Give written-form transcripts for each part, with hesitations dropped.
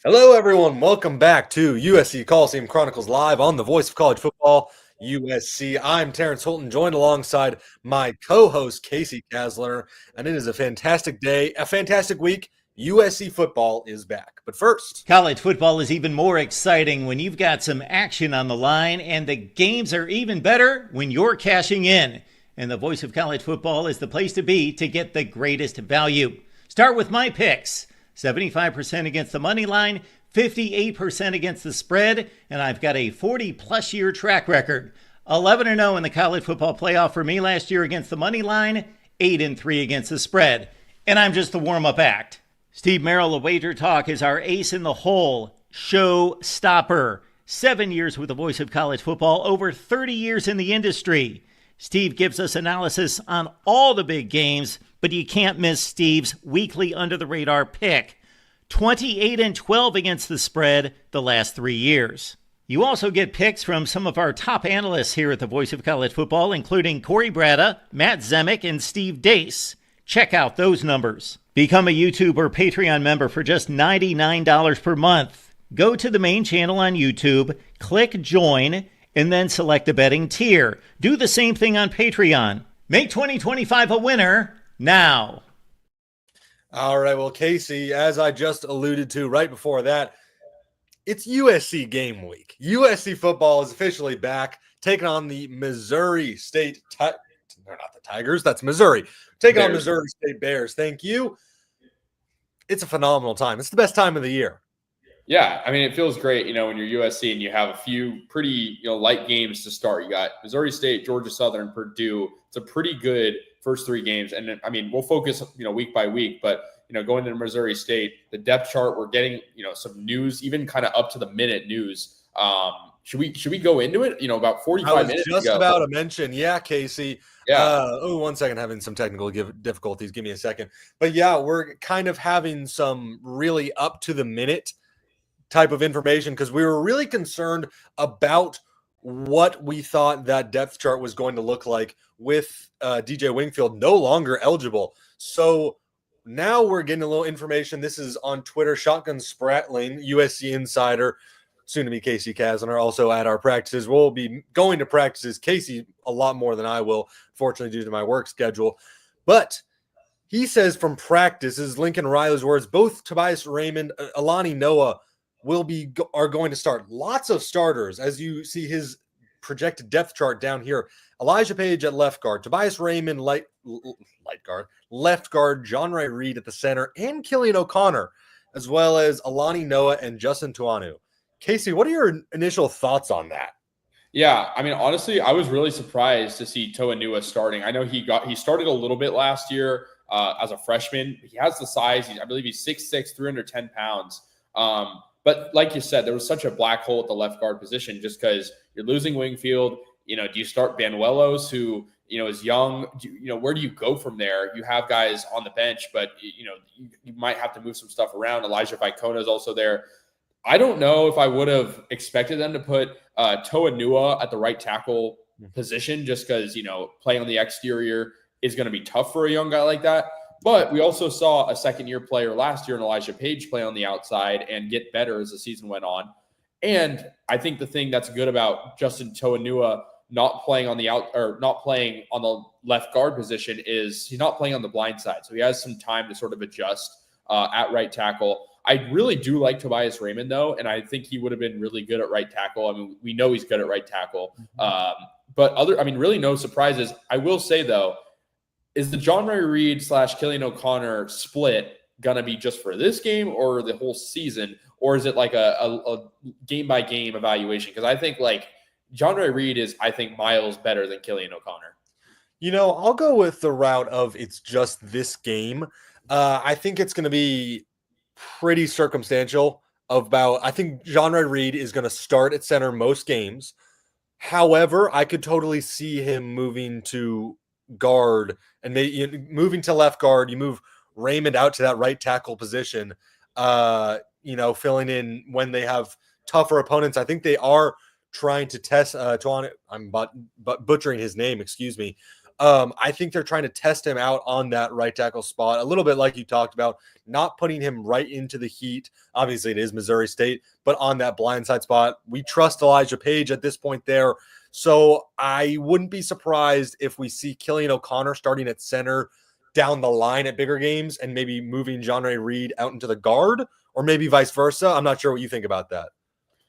Hello, everyone. Welcome back to USC Coliseum Chronicles Live on the Voice of College Football, USC. I'm Terrence Holton, joined alongside my co-host, Casey Kasler, and it is a fantastic day, a fantastic week. USC football is back. But first, College football is even more exciting when you've got some action on the line, and the games are even better when you're cashing in. And the Voice of College Football is the place to be to get the greatest value. Start with my picks. 75% against the money line, 58% against the spread, and I've got a 40-plus year track record. 11-0 in the college football playoff for me last year against the money line, 8-3 against the spread. And I'm just the warm-up act. Steve Merrill of Wager Talk is our ace in the hole, show stopper. 7 years with the Voice of College Football, over 30 years in the industry. Steve gives us analysis on all the big games, but you can't miss Steve's weekly under-the-radar pick. 28-12 against the spread the last 3 years. You also get picks from some of our top analysts here at the Voice of College Football, including Corey Bratta, Matt Zemek, and Steve Dace. Check out those numbers. Become a YouTube or Patreon member for just $99 per month. Go to the main channel on YouTube, click join, and then select a betting tier. Do the same thing on Patreon. Make 2025 a winner now. all right, well, Casey, as I just alluded to right before that, it's USC game week. USC football is officially back, taking on the Missouri State They're not the Tigers, that's Missouri. Taking on Missouri State Bears. Thank you. It's a phenomenal time. It's the best time of the year. Yeah, I mean, it feels great, when you're USC and you have a few pretty, light games to start. You got Missouri State, Georgia Southern, Purdue. It's a pretty good first 3 games. And I mean, we'll focus, week by week, but, going into Missouri State, the depth chart, we're getting, some news, even kind of up to the minute news. Should we go into it? About 45 minutes just ago. About to mention, yeah, Casey. Yeah. 1 second, having some technical difficulties. Give me a second. But yeah, we're kind of having some really up to the minute type of information because we were really concerned about what we thought that depth chart was going to look like with DJ Wingfield no longer eligible. So now we're getting a little information. This is on Twitter. Shotgun Spratling, USC Insider, soon to be Casey Kasner, also at our practices. We'll be going to practices. Casey a lot more than I will, fortunately, due to my work schedule. But he says from practice, is Lincoln Riley's words, both Tobias Raymond, Alani Noah are going to start. Lots of starters, as you see his projected depth chart down here. Elijah Page at left guard, Tobias Raymond light guard, left guard, John Ray Reed at the center, and Killian O'Connor, as well as Alani Noah and Justin Tuanu. Casey, what are your initial thoughts on that? Yeah, I mean, honestly, I was really surprised to see Tuanua starting. I know he started a little bit last year as a freshman. He has the size. I believe he's 6'6", 310 pounds. But like you said, there was such a black hole at the left guard position just because you're losing Wingfield. Do you start Banuelos, who, is young? Where do you go from there? You have guys on the bench, but, you might have to move some stuff around. Elijah Vicona is also there. I don't know if I would have expected them to put Toanua at the right tackle position just because, playing on the exterior is going to be tough for a young guy like that. But we also saw a second-year player last year in Elijah Page play on the outside and get better as the season went on. And I think the thing that's good about Justin Tuanua not playing on the left guard position is he's not playing on the blind side. So he has some time to sort of adjust at right tackle. I really do like Tobias Raymond, though, and I think he would have been really good at right tackle. I mean, we know he's good at right tackle. But really no surprises. I will say, though, is the John Ray Reed / Killian O'Connor split going to be just for this game or the whole season? Or is it like a game-by-game evaluation? Because I think, John Ray Reed is, miles better than Killian O'Connor. I'll go with the route of it's just this game. I think it's going to be pretty circumstantial. I think John Ray Reed is going to start at center most games. However, I could totally see him moving to guard and moving to left guard. You move Raymond out to that right tackle position, filling in when they have tougher opponents. I think they are trying to test I'm butchering his name, excuse me. I think they're trying to test him out on that right tackle spot a little bit, like you talked about, not putting him right into the heat. Obviously, it is Missouri State, but on that blindside spot, we trust Elijah Page at this point there. So I wouldn't be surprised if we see Killian O'Connor starting at center down the line at bigger games and maybe moving John Ray Reed out into the guard, or maybe vice versa. I'm not sure what you think about that.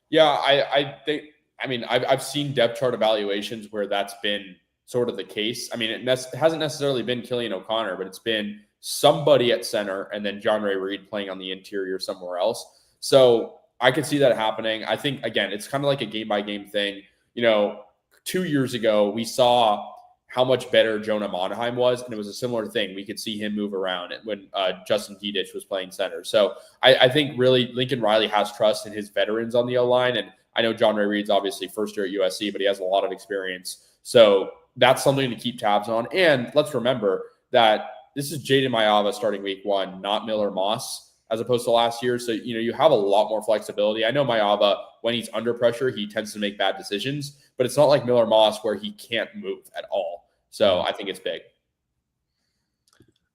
Yeah, I think, I mean, I've seen depth chart evaluations where that's been sort of the case. I mean, it hasn't necessarily been Killian O'Connor, but it's been somebody at center and then John Ray Reed playing on the interior somewhere else. So I could see that happening. I think, again, it's kind of like a game-by-game thing. 2 years ago, we saw how much better Jonah Monheim was, and it was a similar thing. We could see him move around when Justin Dedich was playing center. So I think really Lincoln Riley has trust in his veterans on the O-line, and I know John Ray Reed's obviously first year at USC, but he has a lot of experience. So that's something to keep tabs on. And let's remember that this is Jaden Maiava starting week 1, not Miller Moss, as opposed to last year. So, you have a lot more flexibility. I know Maiava, when he's under pressure, he tends to make bad decisions, but it's not like Miller Moss where he can't move at all. So I think it's big.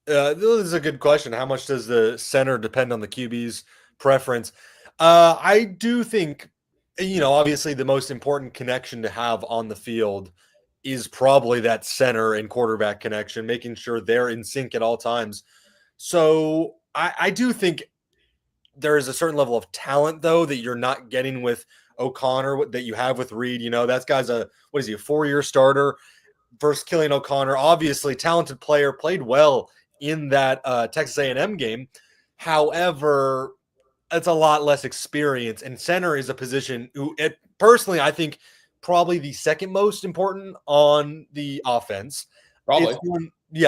This is a good question. How much does the center depend on the QB's preference? I do think, obviously the most important connection to have on the field is probably that center and quarterback connection, making sure they're in sync at all times. So I do think there is a certain level of talent, though, that you're not getting with O'Connor that you have with Reed. That guy's a 4-year starter versus Killian O'Connor. Obviously, talented player, played well in that Texas A&M game. However, it's a lot less experience, and center is a position personally, I think, probably the second most important on the offense. Probably.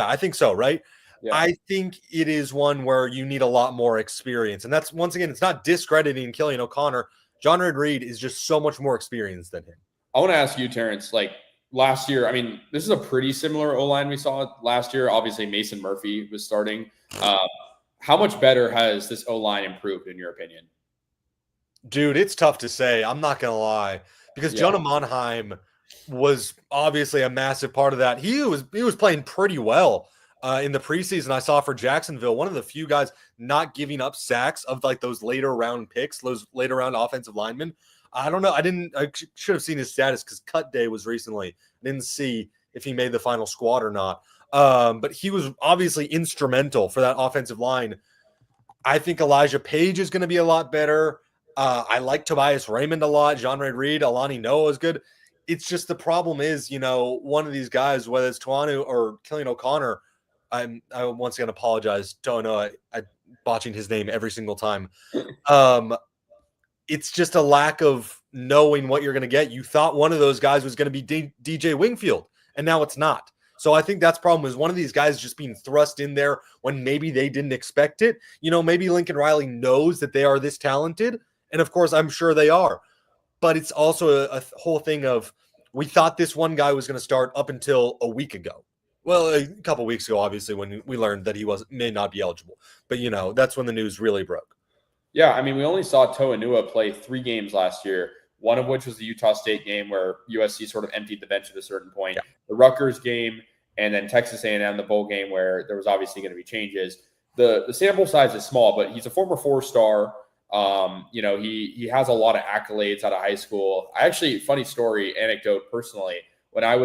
I think so, right? Yeah. I think it is one where you need a lot more experience. And that's, once again, it's not discrediting Killian O'Connor. John Reed is just so much more experienced than him. I want to ask you, Terrence, last year, I mean, this is a pretty similar O-line we saw last year. Obviously, Mason Murphy was starting. How much better has this O-line improved, in your opinion? Dude, it's tough to say. I'm not going to lie. Because Jonah Monheim was obviously a massive part of that. He was playing pretty well in the preseason. I saw for Jacksonville, one of the few guys not giving up sacks of those later round picks, those later round offensive linemen. I don't know. I should have seen his status because cut day was recently. I didn't see if he made the final squad or not. But he was obviously instrumental for that offensive line. I think Elijah Page is going to be a lot better. I like Tobias Raymond a lot. John Ray Reed, Alani Noah is good. It's just the problem is, one of these guys, whether it's Tuanu or Killian O'Connor, I once again apologize to Noah. I'm botching his name every single time. It's just a lack of knowing what you're going to get. You thought one of those guys was going to be DJ Wingfield, and now it's not. So I think that's the problem is one of these guys just being thrust in there when maybe they didn't expect it. Maybe Lincoln Riley knows that they are this talented. And of course, I'm sure they are. But it's also a whole thing of we thought this one guy was going to start up until a week ago. Well, a couple weeks ago, obviously, when we learned that he may not be eligible. But, that's when the news really broke. Yeah, I mean, we only saw Toanua play 3 games last year, one of which was the Utah State game where USC sort of emptied the bench at a certain point. Yeah. The Rutgers game, and then Texas A&M, the bowl game where there was obviously going to be changes. The sample size is small, but he's a former 4-star. He has a lot of accolades out of high school. Funny story, anecdote personally, when I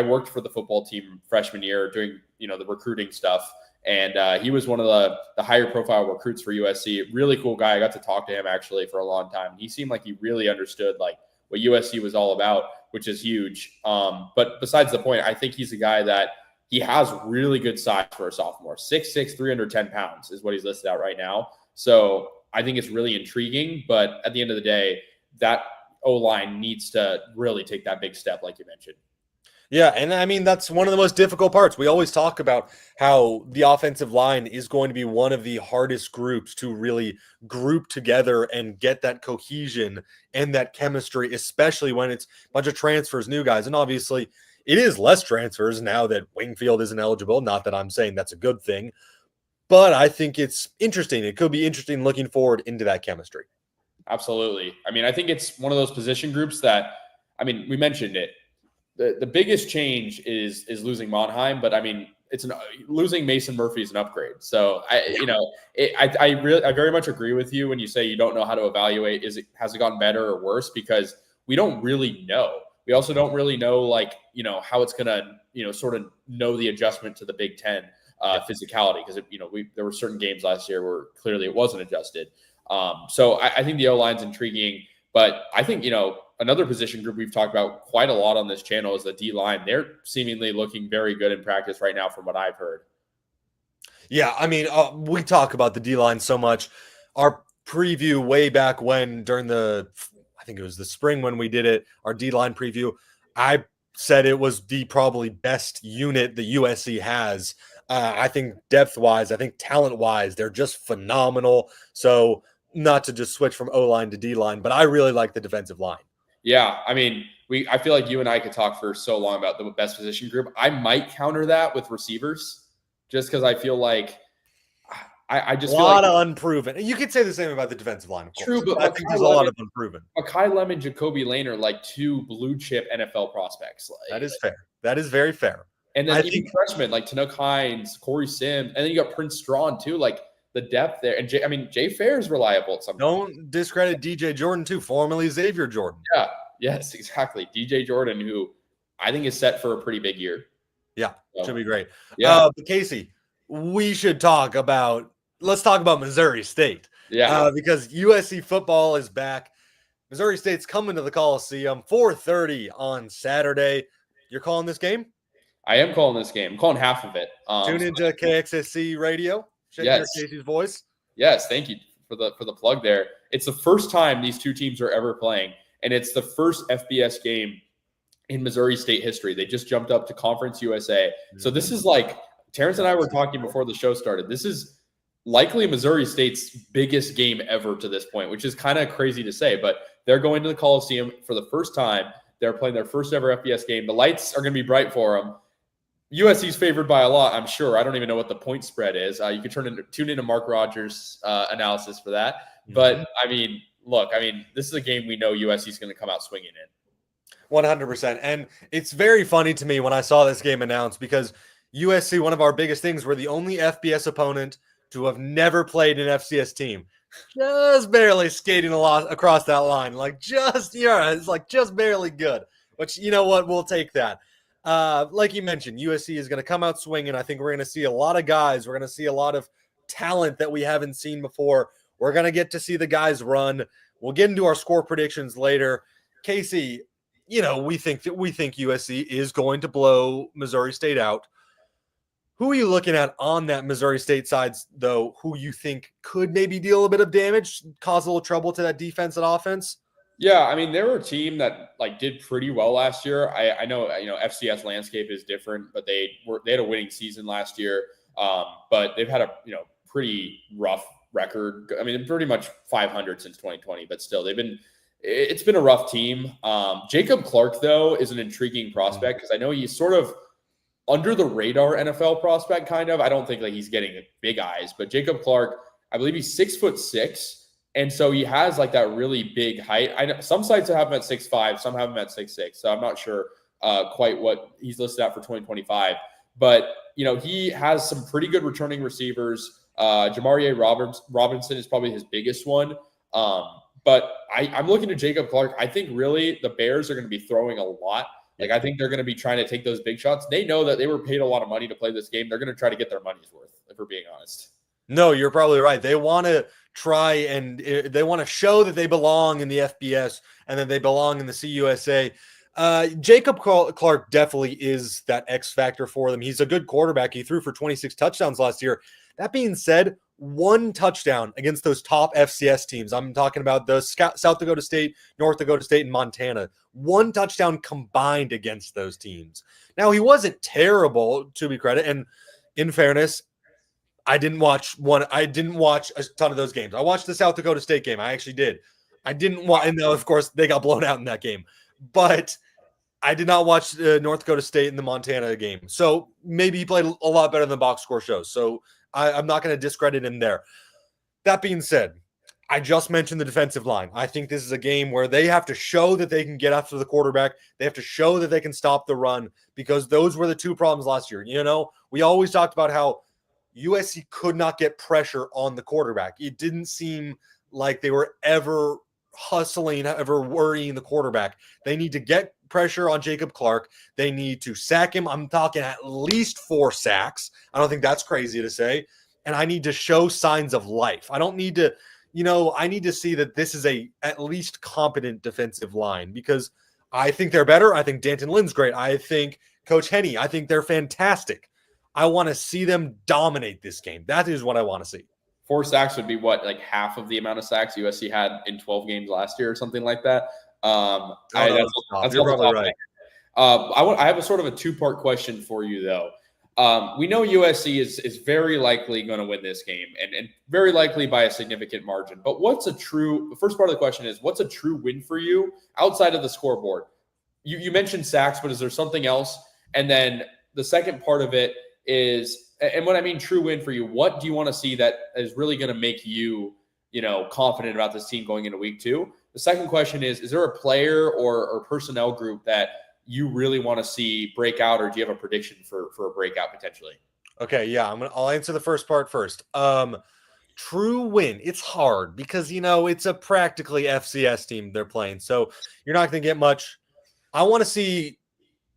worked for the football team freshman year doing, the recruiting stuff. And he was one of the higher profile recruits for USC. Really cool guy. I got to talk to him actually for a long time. He seemed like he really understood what USC was all about, which is huge. But besides the point, I think he's a guy that he has really good size for a sophomore. 6'6", 310 pounds is what he's listed at right now. So I think it's really intriguing, but at the end of the day, that O-line needs to really take that big step, like you mentioned. Yeah, and I mean, that's one of the most difficult parts. We always talk about how the offensive line is going to be one of the hardest groups to really group together and get that cohesion and that chemistry, especially when it's a bunch of transfers, new guys. And obviously, it is less transfers now that Wingfield isn't eligible. Not that I'm saying that's a good thing, but I think it's interesting. It could be interesting looking forward into that chemistry. Absolutely. I mean, I think it's one of those position groups that, we mentioned it. the biggest change is losing Monheim, but I mean, losing Mason Murphy is an upgrade. So I very much agree with you when you say you don't know how to evaluate. Has it gotten better or worse? Because we don't really know. We also don't really know how it's gonna sort of know the adjustment to the Big Ten physicality, because there were certain games last year where clearly it wasn't adjusted. So I think the O-line's intriguing, but I think another position group we've talked about quite a lot on this channel is the D-line. They're seemingly looking very good in practice right now from what I've heard. Yeah, I mean, we talk about the D-line so much. Our preview way back when, during I think it was the spring when we did it, our D-line preview, I said it was the probably best unit the USC has. I think depth-wise, I think talent-wise, they're just phenomenal. So not to just switch from O-line to D-line, but I really like the defensive line. Yeah, I mean, I feel like you and I could talk for so long about the best position group. I might counter that with receivers, just because I feel like I just a lot of unproven. You could say the same about the defensive line, of course. True, but I think there's a lot of unproven. Makai Lemon, Jacoby Lane are like two blue chip NFL prospects. That is fair. That is very fair. And then even freshmen like Tanook Hines, Corey Sims, and then you got Prince Strawn too. Like the depth there, and Jay Fair is reliable at some. Don't discredit DJ Jordan too, formerly Xavier Jordan. Yeah. Yes, exactly. DJ Jordan, who I think is set for a pretty big year. Yeah, should be great. Yeah, but Casey, let's talk about Missouri State. Yeah, because USC football is back. Missouri State's coming to the Coliseum, 4:30 on Saturday. You're calling this game? I am calling this game. I'm calling half of it. Tune into KXSC Radio. Yes, Casey's voice. Yes, thank you for the plug there. It's the first time these two teams are ever playing. And it's the first FBS game in Missouri State history. They just jumped up to Conference USA. So this is like, Terrence and I were talking before the show started. This is likely Missouri State's biggest game ever to this point, which is kind of crazy to say. But they're going to the Coliseum for the first time. They're playing their first ever FBS game. The lights are going to be bright for them. USC's favored by a lot, I'm sure. I don't even know what the point spread is. You can tune into Mark Rogers' analysis for that. But, look, this is a game we know USC is going to come out swinging in. 100%. And it's very funny to me when I saw this game announced, because USC, one of our biggest things, we're the only FBS opponent to have never played an FCS team. Just barely skating across that line. It's like just barely good. Which, you know what? We'll take that. Like you mentioned, USC is going to come out swinging. I think we're going to see a lot of guys. We're going to see a lot of talent that we haven't seen before. We're going to get to see the guys run. We'll get into our score predictions later. Casey, we think USC is going to blow Missouri State out. Who are you looking at on that Missouri State side, though, who you think could maybe deal a bit of damage, cause a little trouble to that defense and offense? Yeah, they were a team that did pretty well last year. I know FCS landscape is different, but they had a winning season last year. But they've had a pretty rough record. Pretty much 500 since 2020, but still it's been a rough team. Jacob Clark, though, is an intriguing prospect, because I know he's sort of under the radar NFL prospect, kind of. I don't think he's getting big eyes, but Jacob Clark, I believe he's 6'6". And so he has that really big height. I know some sites have him at 6'5", some have him at 6'6". So I'm not sure quite what he's listed at for 2025. But, he has some pretty good returning receivers. Jamarie Robinson is probably his biggest one. But I'm looking at Jacob Clark. I think really the Bears are going to be throwing a lot. I think they're going to be trying to take those big shots. They know that they were paid a lot of money to play this game. They're going to try to get their money's worth, if we're being honest. No, you're probably right. They want to try and they want to show that they belong in the FBS and that they belong in the CUSA. Jacob Clark definitely is that X factor for them. He's a good quarterback. He threw for 26 touchdowns last year. That being said, one touchdown against those top FCS teams. I'm talking about the South Dakota State, North Dakota State, and Montana. One touchdown combined against those teams. Now, he wasn't terrible, to be credit. And in fairness, I didn't watch a ton of those games. I watched the South Dakota State game. I actually did. I didn't watch, and of course, they got blown out in that game. But I did not watch the North Dakota State and the Montana game. So maybe he played a lot better than the box score shows. So I'm not going to discredit him there. That being said, I just mentioned the defensive line. I think this is a game where they have to show that they can get after the quarterback. They have to show that they can stop the run, because those were the two problems last year. We always talked about how USC could not get pressure on the quarterback. It didn't seem like they were ever hustling, ever worrying the quarterback. They need to get pressure on Jacob Clark. They need to sack him. I'm talking at least 4 sacks. I don't think that's crazy to say. And I need to show signs of life. I don't need to, I need to see that this is a at least competent defensive line, because I think they're better. I think D'Anton Lynn's great. I think Coach Henney, I think they're fantastic. I want to see them dominate this game. That is what I want to see. 4 sacks would be what, like half of the amount of sacks USC had in 12 games last year or something like that. That's You're probably right. I have a sort of a 2-part question for you, though. We know USC is very likely going to win this game, and very likely by a significant margin. But the first part of the question is, what's a true win for you outside of the scoreboard? You mentioned sacks, but is there something else? And then the second part of it is, and when I mean true win for you, what do you want to see that is really going to make you, confident about this team going into week 2? The second question is there a player or personnel group that you really want to see break out, or do you have a prediction for a breakout potentially? Okay, yeah, I'll answer the first part first. True win. It's hard because it's a practically FCS team they're playing, so you're not going to get much. I want to see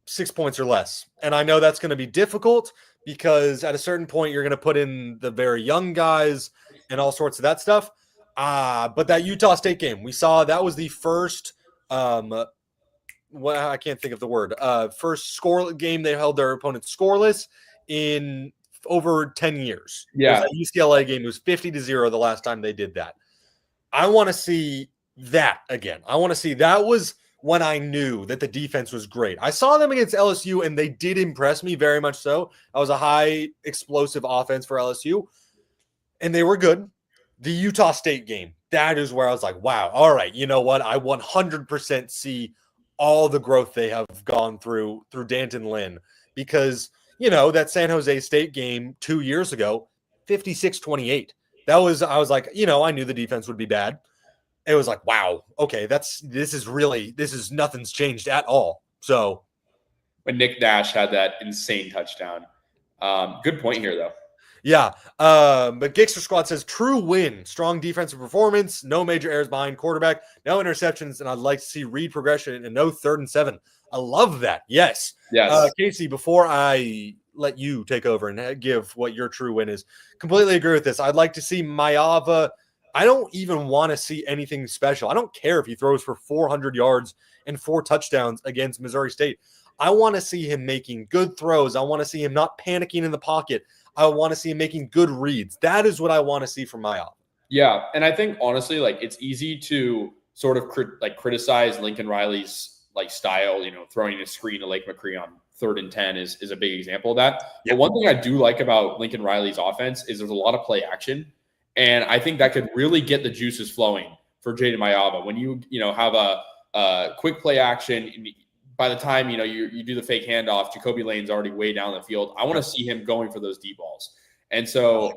6 points or less, and I know that's going to be difficult because at a certain point you're going to put in the very young guys and all sorts of that stuff. But that Utah State game, we saw that was the first. I can't think of the word. First score game they held their opponents scoreless in over 10 years. Yeah, it was a UCLA game. It was 50-0 the last time they did that. I want to see that again. I want to see that was when I knew that the defense was great. I saw them against LSU, and they did impress me very much so. That was a high explosive offense for LSU, and they were good. The Utah State game, that is where I was like, wow, all right, you know what? I 100% see all the growth they have gone through D'Anton Lynn, because, that San Jose State game 2 years ago, 56-28. I was like, I knew the defense would be bad. It was like, wow, okay, this is nothing's changed at all. So when Nick Nash had that insane touchdown. Good point here, though. Yeah. But Gixxer Squad says true win, strong defensive performance, no major errors behind quarterback, no interceptions, and I'd like to see read progression and no 3rd and 7. I love that. Yes. Casey, before I let you take over and give what your true win is, completely agree with this. I'd like to see Maiava. I don't even want to see anything special. I don't care if he throws for 400 yards and 4 touchdowns against Missouri State. I want to see him making good throws. I want to see him not panicking in the pocket. I want to see him making good reads. That is what I want to see from Maiava. Yeah, and I think honestly, it's easy to sort of criticize Lincoln Riley's style. Throwing a screen to Lake McCree on 3rd and 10 is a big example of that. Yep. But one thing I do like about Lincoln Riley's offense is there's a lot of play action, and I think that could really get the juices flowing for Jaden Maiava when you have a quick play action. By the time you do the fake handoff, Jacoby Lane's already way down the field. I want to see him going for those deep balls. And so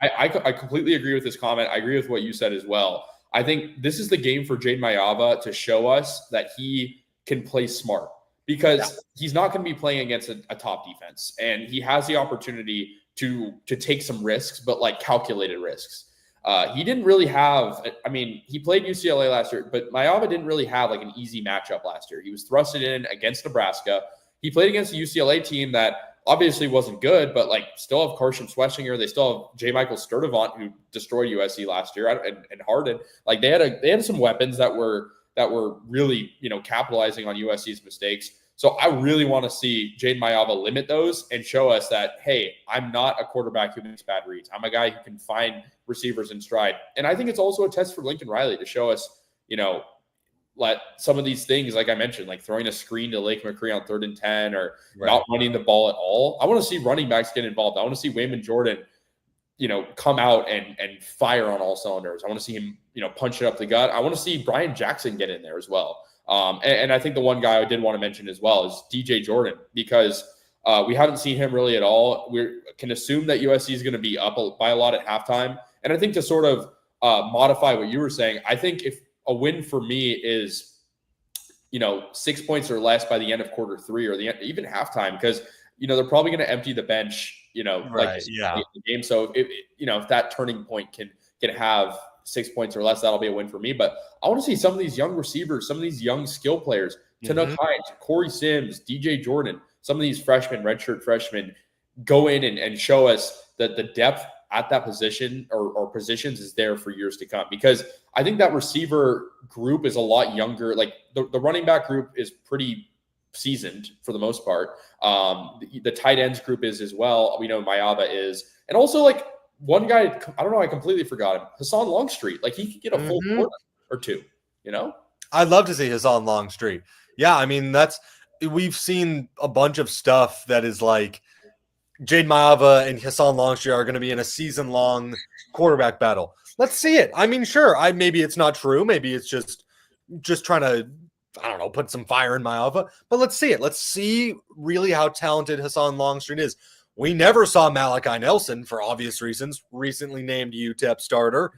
I completely agree with this comment. I agree with what you said as well. I think this is the game for Jaden Maiava to show us that he can play smart, because he's not going to be playing against a top defense, and he has the opportunity to take some risks, but calculated risks. He didn't really have, he played UCLA last year, but Maiava didn't really have an easy matchup last year. He was thrusted in against Nebraska. He played against a UCLA team that obviously wasn't good, but still have Carson Schwessinger. They still have J. Michael Sturdivant, who destroyed USC last year, and Harden. They had some weapons that were really, capitalizing on USC's mistakes. So I really want to see Jaden Maiava limit those and show us that, hey, I'm not a quarterback who makes bad reads. I'm a guy who can find receivers in stride. And I think it's also a test for Lincoln Riley to show us, let some of these things, like I mentioned, throwing a screen to Lake McCree on 3rd and 10 or not running the ball at all. I want to see running backs get involved. I want to see Wayman Jordan, come out and fire on all cylinders. I want to see him, punch it up the gut. I want to see Brian Jackson get in there as well. And I think the one guy I did want to mention as well is DJ Jordan, because we haven't seen him really at all. We can assume that USC is going to be up by a lot at halftime. And I think to sort of modify what you were saying. I think if a win for me is, 6 points or less by the end of quarter 3 or even halftime, because they're probably going to empty the bench, Right, yeah. the game. So if that turning point can have 6 points or less, that'll be a win for me. But I want to see some of these young receivers, some of these young skill players, Tanook Hines, Corey Sims, DJ Jordan, some of these redshirt freshmen go in and show us that the depth at that position or positions is there for years to come. Because I think that receiver group is a lot younger. Like the running back group is pretty seasoned for the most part. The tight ends group is as well. We know Maiava is. And also like one guy, I don't know, I completely forgot him. Hassan Longstreet. Like he could get a full quarter or two, I'd love to see Hassan Longstreet. Yeah, I mean, we've seen a bunch of stuff that is like Jaden Maiava and Hassan Longstreet are going to be in a season-long quarterback battle. Let's see it. I mean, sure, maybe it's not true. Maybe it's just trying to, I don't know, put some fire in Maiava. But let's see it. Let's see really how talented Hassan Longstreet is. We never saw Malachi Nelson, for obvious reasons, recently named UTEP starter.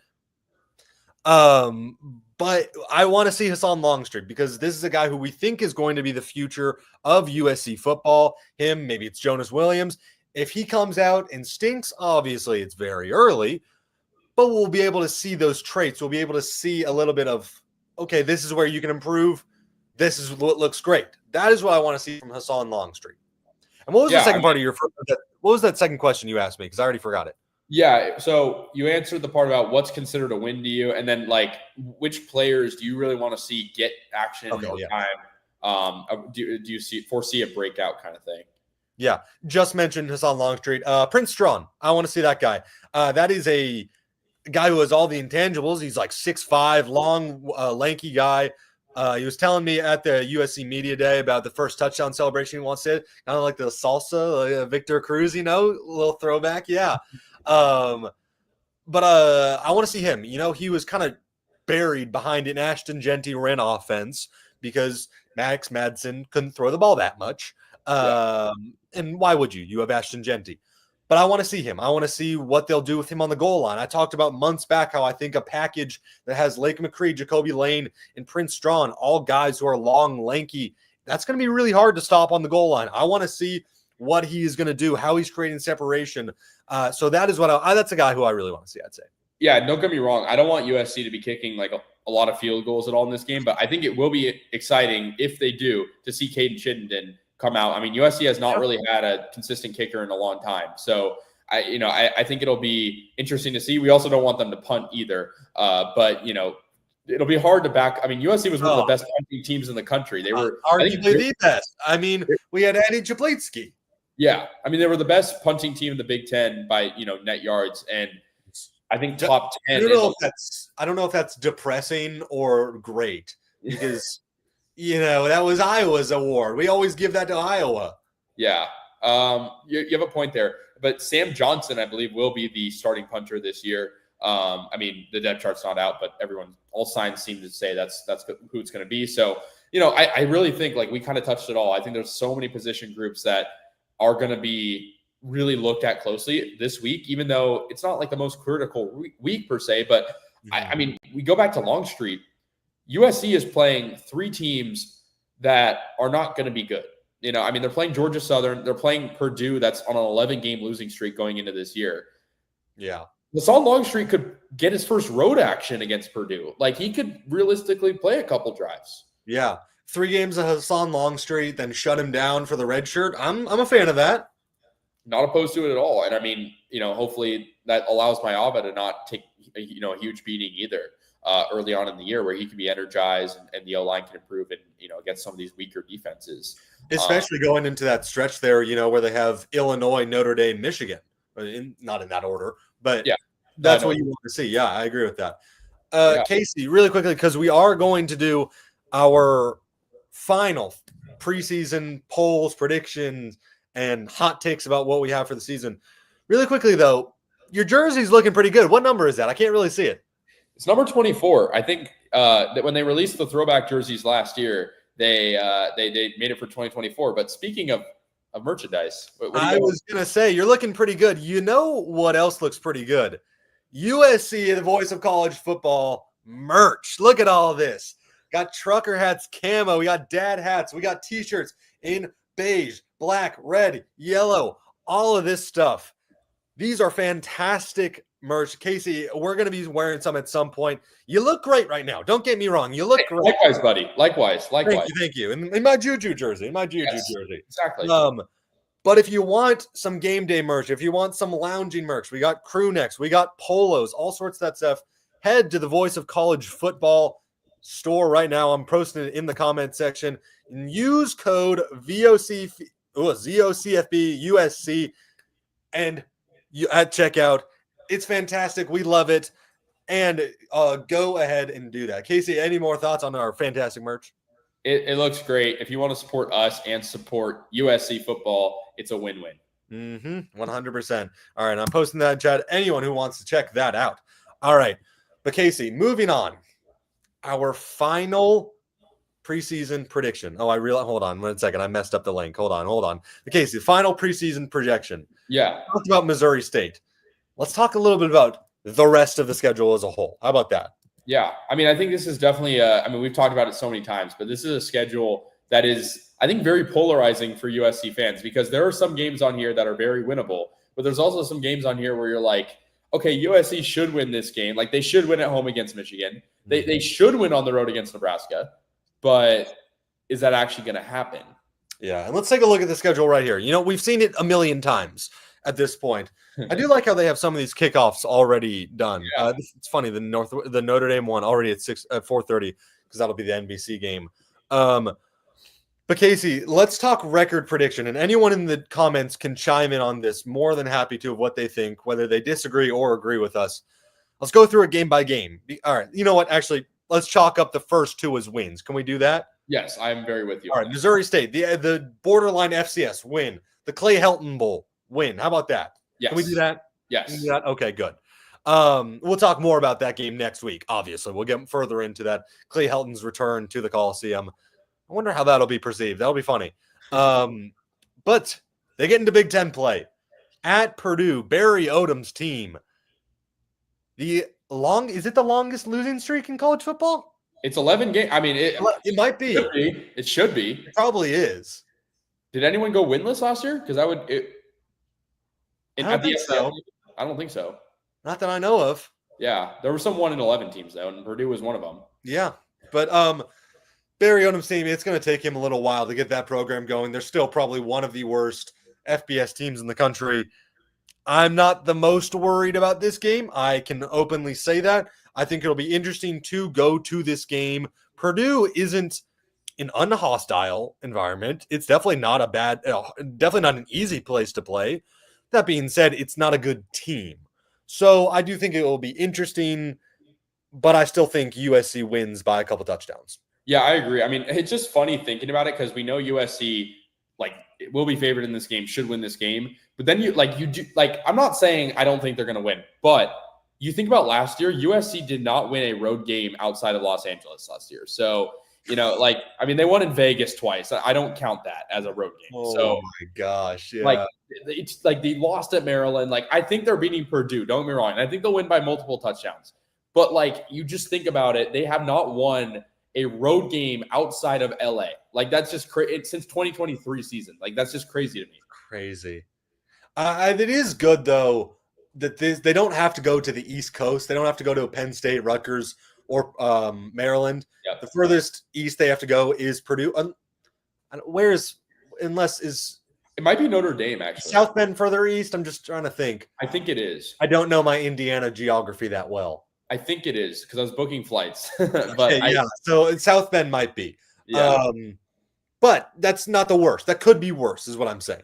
But I want to see Hassan Longstreet because this is a guy who we think is going to be the future of USC football. Him, maybe it's Jonas Williams. If he comes out and stinks, obviously it's very early, but we'll be able to see those traits. We'll be able to see a little bit of, okay, this is where you can improve. This is what looks great. That is what I want to see from Hassan Longstreet. And what was the second part of what was that second question you asked me? Because I already forgot it. Yeah, so you answered the part about what's considered a win to you, and then like which players do you really want to see get action in more time? Do you foresee a breakout kind of thing? Yeah, just mentioned Hassan Longstreet. Prince Strawn, I want to see that guy. That is a guy who has all the intangibles. He's like 6'5", long, lanky guy. He was telling me at the USC Media Day about the first touchdown celebration he wants to hit, kind of like the salsa, like Victor Cruz, a little throwback. Yeah. But I want to see him. He was kind of buried behind an Ashton Jeanty Wren offense because Max Madsen couldn't throw the ball that much. And why would you? You have Ashton Jeanty. But I want to see him. I want to see what they'll do with him on the goal line. I talked about months back how I think a package that has Lake McCree, Jacoby Lane, and Prince Strawn, all guys who are long, lanky, that's going to be really hard to stop on the goal line. I want to see what he's going to do, how he's creating separation. So that is what that's a guy who I really want to see, I'd say. Yeah, don't get me wrong. I don't want USC to be kicking like a lot of field goals at all in this game, but I think it will be exciting if they do to see Caden Chittenden come out. I mean, USC has not really had a consistent kicker in a long time. So I think it'll be interesting to see. We also don't want them to punt either. But it'll be hard to back. I mean, USC was one of the best punting teams in the country. They were arguably the best. I mean, we had Andy Chaplitsky. Yeah. I mean, they were the best punting team in the Big Ten by, net yards. And I think top 10. I don't know if that's depressing or great because, that was Iowa's award. We always give that to Iowa. Yeah. You have a point there. But Sam Johnson, I believe, will be the starting punter this year. I mean, the depth chart's not out, but all signs seem to say that's who it's going to be. So, I really think like we kind of touched it all. I think there's so many position groups that are going to be really looked at closely this week, even though it's not like the most critical week per se. But I mean, we go back to Longstreet. USC is playing 3 teams that are not going to be good. I mean, they're playing Georgia Southern. They're playing Purdue that's on an 11-game losing streak going into this year. Yeah. Hassan Longstreet could get his first road action against Purdue. Like, he could realistically play a couple drives. Yeah. 3 games of Hassan Longstreet, then shut him down for the red shirt. I'm a fan of that. Not opposed to it at all. And I mean, hopefully that allows Maiava to not take, a huge beating either early on in the year where he can be energized and the O-line can improve and, against some of these weaker defenses. Especially going into that stretch there, where they have Illinois, Notre Dame, Michigan. Not in that order, but yeah, that's what you want to see. Yeah, I agree with that. Casey, really quickly, because we are going to do our final preseason polls, predictions, and hot takes about what we have for the season. Really quickly, though, your jersey's looking pretty good. What number is that? I can't really see it. It's number 24. I think that when they released the throwback jerseys last year, they made it for 2024. But speaking of merchandise, I was going to say, you're looking pretty good. You know what else looks pretty good? USC, the voice of college football merch. Look at all this. Got trucker hats, camo. We got dad hats. We got t-shirts in beige, black, red, yellow, all of this stuff. These are fantastic merch. Casey, we're going to be wearing some at some point. You look great right now. Don't get me wrong. You look great. Likewise, buddy. Likewise. Thank you. In my Juju jersey. Jersey. Exactly. But if you want some game day merch, if you want some lounging merch, we got crew necks, we got polos, all sorts of that stuff. Head to the Voice of College Football store right now. I'm posting it in the comment section. And use code ZOCFB USC and you at checkout. It's fantastic. We love it. And go ahead and do that. Casey, any more thoughts on our fantastic merch? It looks great. If you want to support us and support USC football, it's a win-win. 100%. All right, I'm posting that in chat. Anyone who wants to check that out. All right. But Casey, moving on. Our final preseason prediction. Oh, I realize. Hold on 1 second. I messed up the link. Hold on. Casey, final preseason projection. Yeah. We talked about Missouri State. Let's talk a little bit about the rest of the schedule as a whole. How about that? Yeah. I mean, I think this is definitely we've talked about it so many times, but this is a schedule that is, I think, very polarizing for USC fans because there are some games on here that are very winnable, but there's also some games on here where you're like, okay, USC should win this game. Like they should win at home against Michigan. They should win on the road against Nebraska, but is that actually going to happen? Yeah, and let's take a look at the schedule right here. You know, we've seen it a million times at this point. I do like how they have some of these kickoffs already done. Yeah. It's funny, the Notre Dame one already at 4:30 because that'll be the NBC game. But Casey, let's talk record prediction, and anyone in the comments can chime in on this. More than happy to of what they think, whether they disagree or agree with us. Let's go through it game by game. All right, you know what? Actually, let's chalk up the first two as wins. Can we do that? Yes, I'm very with you. All right, Missouri State, the borderline FCS win, the Clay Helton Bowl win. How about that? Yes. Can we do that? Yes. Can we do that? Okay, good. We'll talk more about that game next week. Obviously, we'll get further into that. Clay Helton's return to the Coliseum. I wonder how that'll be perceived. That'll be funny. But they get into Big Ten play at Purdue. Barry Odom's team. Is it the longest losing streak in college football? It's 11 games. I mean, it might be. It should be. It probably is. Did anyone go winless last year? Because I don't think so. I don't think so. Not that I know of. Yeah, there were some 1-11 teams though, and Purdue was one of them. Yeah, but Barry Odom's team, it's going to take him a little while to get that program going. They're still probably one of the worst FBS teams in the country. I'm not the most worried about this game. I can openly say that. I think it'll be interesting to go to this game. Purdue isn't an unhostile environment. It's definitely not definitely not an easy place to play. That being said, it's not a good team. So I do think it will be interesting, but I still think USC wins by a couple touchdowns. Yeah, I agree. I mean, it's just funny thinking about it because we know USC will be favored in this game, should win this game. But then I'm not saying I don't think they're going to win, but you think about last year, USC did not win a road game outside of Los Angeles last year. So, they won in Vegas twice. I don't count that as a road game. Oh my gosh. Yeah. It's like they lost at Maryland. I think they're beating Purdue. Don't get me wrong. And I think they'll win by multiple touchdowns. But you just think about it. They have not won a road game outside of LA. That's just crazy. Since 2023 season. That's just crazy to me. Crazy. It is good though that they don't have to go to the East Coast. They don't have to go to Penn State, Rutgers, or Maryland. Yep. The furthest east they have to go is Purdue. It might be Notre Dame, actually. South Bend further east? I'm just trying to think. I think it is. I don't know my Indiana geography that well. I think it is because I was booking flights. So South Bend might be. Yeah. But that's not the worst. That could be worse, is what I'm saying.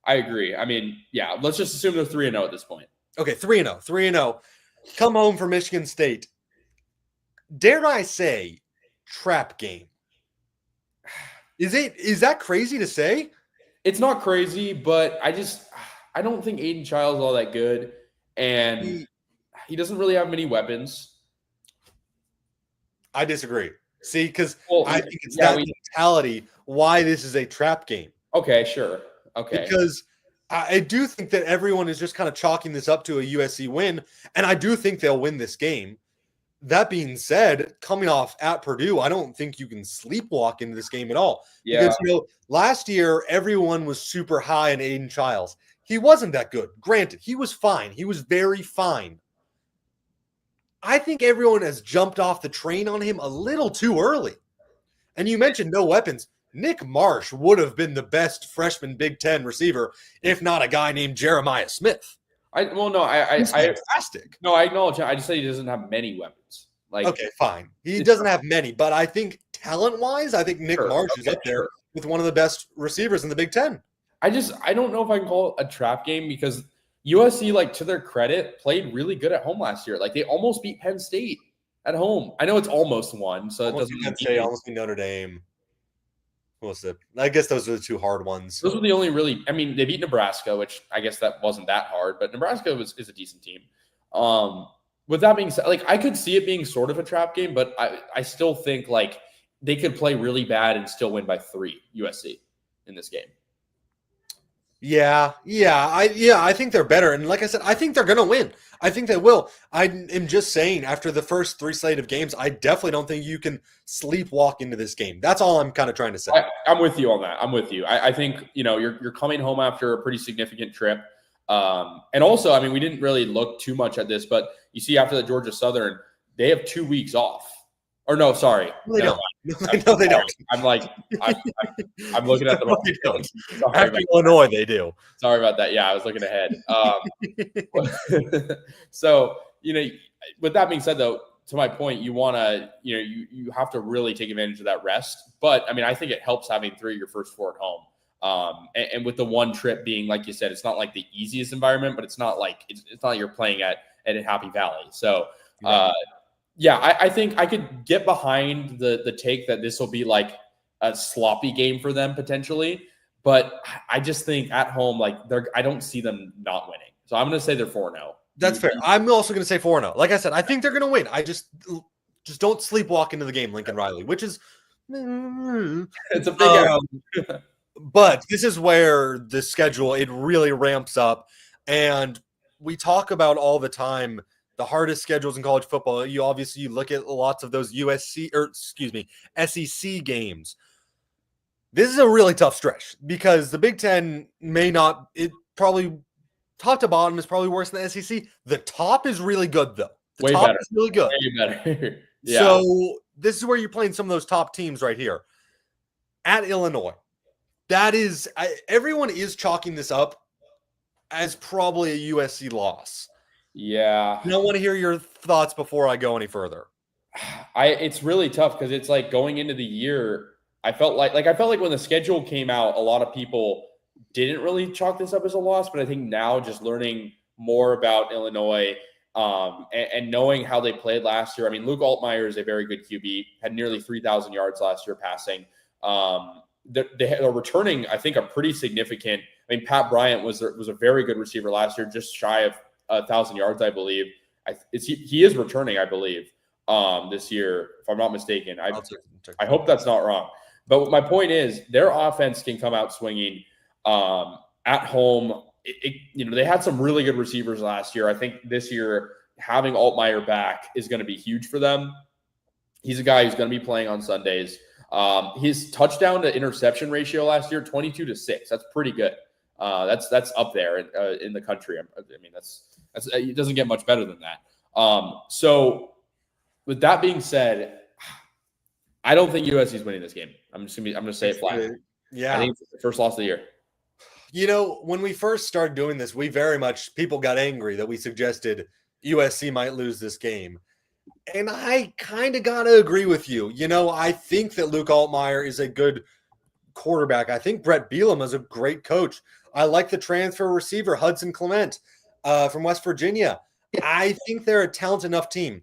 I agree. I mean, yeah, let's just assume they're 3-0 at this point. Okay, 3-0. 3-0. Come home for Michigan State. Dare I say, trap game. Is that crazy to say? It's not crazy, but I don't think Aiden Child's all that good, and he doesn't really have many weapons. I disagree. See, because I think it's that mentality why this is a trap game. Okay, sure. Okay. Because I do think that everyone is just kind of chalking this up to a USC win, and I do think they'll win this game. That being said, coming off at Purdue, I don't think you can sleepwalk into this game at all. Yeah. Because, last year, everyone was super high on Aiden Childs. He wasn't that good. Granted, he was fine. He was very fine. I think everyone has jumped off the train on him a little too early. And you mentioned no weapons. Nick Marsh would have been the best freshman Big Ten receiver, if not a guy named Jeremiah Smith. He's fantastic. No, I acknowledge that. I just say he doesn't have many weapons. Okay, fine. He doesn't have many, but I think talent-wise, I think Nick Marsh is up there with one of the best receivers in the Big Ten. I don't know if I can call it a trap game because USC, to their credit, played really good at home last year. They almost beat Penn State at home. I know it's almost won, so almost it doesn't Penn State, almost beat Notre Dame. What was it? I guess those are the two hard ones. Those were the only really. I mean, they beat Nebraska, which I guess that wasn't that hard, but Nebraska is a decent team. With that being said, I could see it being sort of a trap game, but I still think they could play really bad and still win by 3 USC in this game. I think they're better. And like I said, I think they're going to win. I think they will. I am just saying, after the first 3 slate of games, I definitely don't think you can sleepwalk into this game. That's all I'm kind of trying to say. I'm with you on that. I'm with you. I think, you're coming home after a pretty significant trip. And also, I mean, we didn't really look too much at this, but you see after the Georgia Southern, they have 2 weeks off. Or no, sorry. No, they don't. I'm looking at the wrong. They don't. After Illinois, they do. Sorry about that. Yeah, I was looking ahead. So, with that being said, though, to my point, you want to, you have to really take advantage of that rest. But I mean, I think it helps having 3 of your first 4 at home. And with the one trip being, like you said, it's not the easiest environment, but it's not it's not you're playing at Happy Valley. So, I think I could get behind the take that this will be a sloppy game for them potentially, but I just think at home, I don't see them not winning. So I'm going to say they're 4-0. That's fair. I'm also going to say 4-0. Like I said, I think they're going to win. I just don't sleepwalk into the game, Lincoln Riley, which is it's a big but this is where the schedule, it really ramps up. And we talk about all the time the hardest schedules in college football. You look at lots of those SEC games. This is a really tough stretch because the Big Ten probably top to bottom is probably worse than the SEC. The top is really good though. Way better. Is really good. Way better. Yeah. So this is where you're playing some of those top teams right here at Illinois. That is, everyone is chalking this up as probably a USC loss. Yeah. I don't want to hear your thoughts before I go any further. It's really tough because it's going into the year, I felt like when the schedule came out, a lot of people didn't really chalk this up as a loss, but I think now just learning more about Illinois and knowing how they played last year. I mean, Luke Altmaier is a very good QB, had nearly 3,000 yards last year passing. They're returning, I think, a pretty significant. I mean, Pat Bryant was a very good receiver last year, just shy of 1,000 yards, I believe. He is returning, I believe, this year, if I'm not mistaken. I hope that's not wrong. But my point is, their offense can come out swinging at home. They had some really good receivers last year. I think this year having Altmaier back is going to be huge for them. He's a guy who's going to be playing on Sundays. His touchdown to interception ratio last year, 22-6. That's pretty good. That's up there in the country. I mean, that's it doesn't get much better than that. So with that being said, I don't think USC is winning this game. I'm going to say it flat. Yeah. I think it's the first loss of the year. When we first started doing this, people got angry that we suggested USC might lose this game. And I kind of got to agree with you. I think that Luke Altmaier is a good quarterback. I think Brett Bielema is a great coach. I like the transfer receiver, Hudson Clement from West Virginia. I think they're a talented enough team.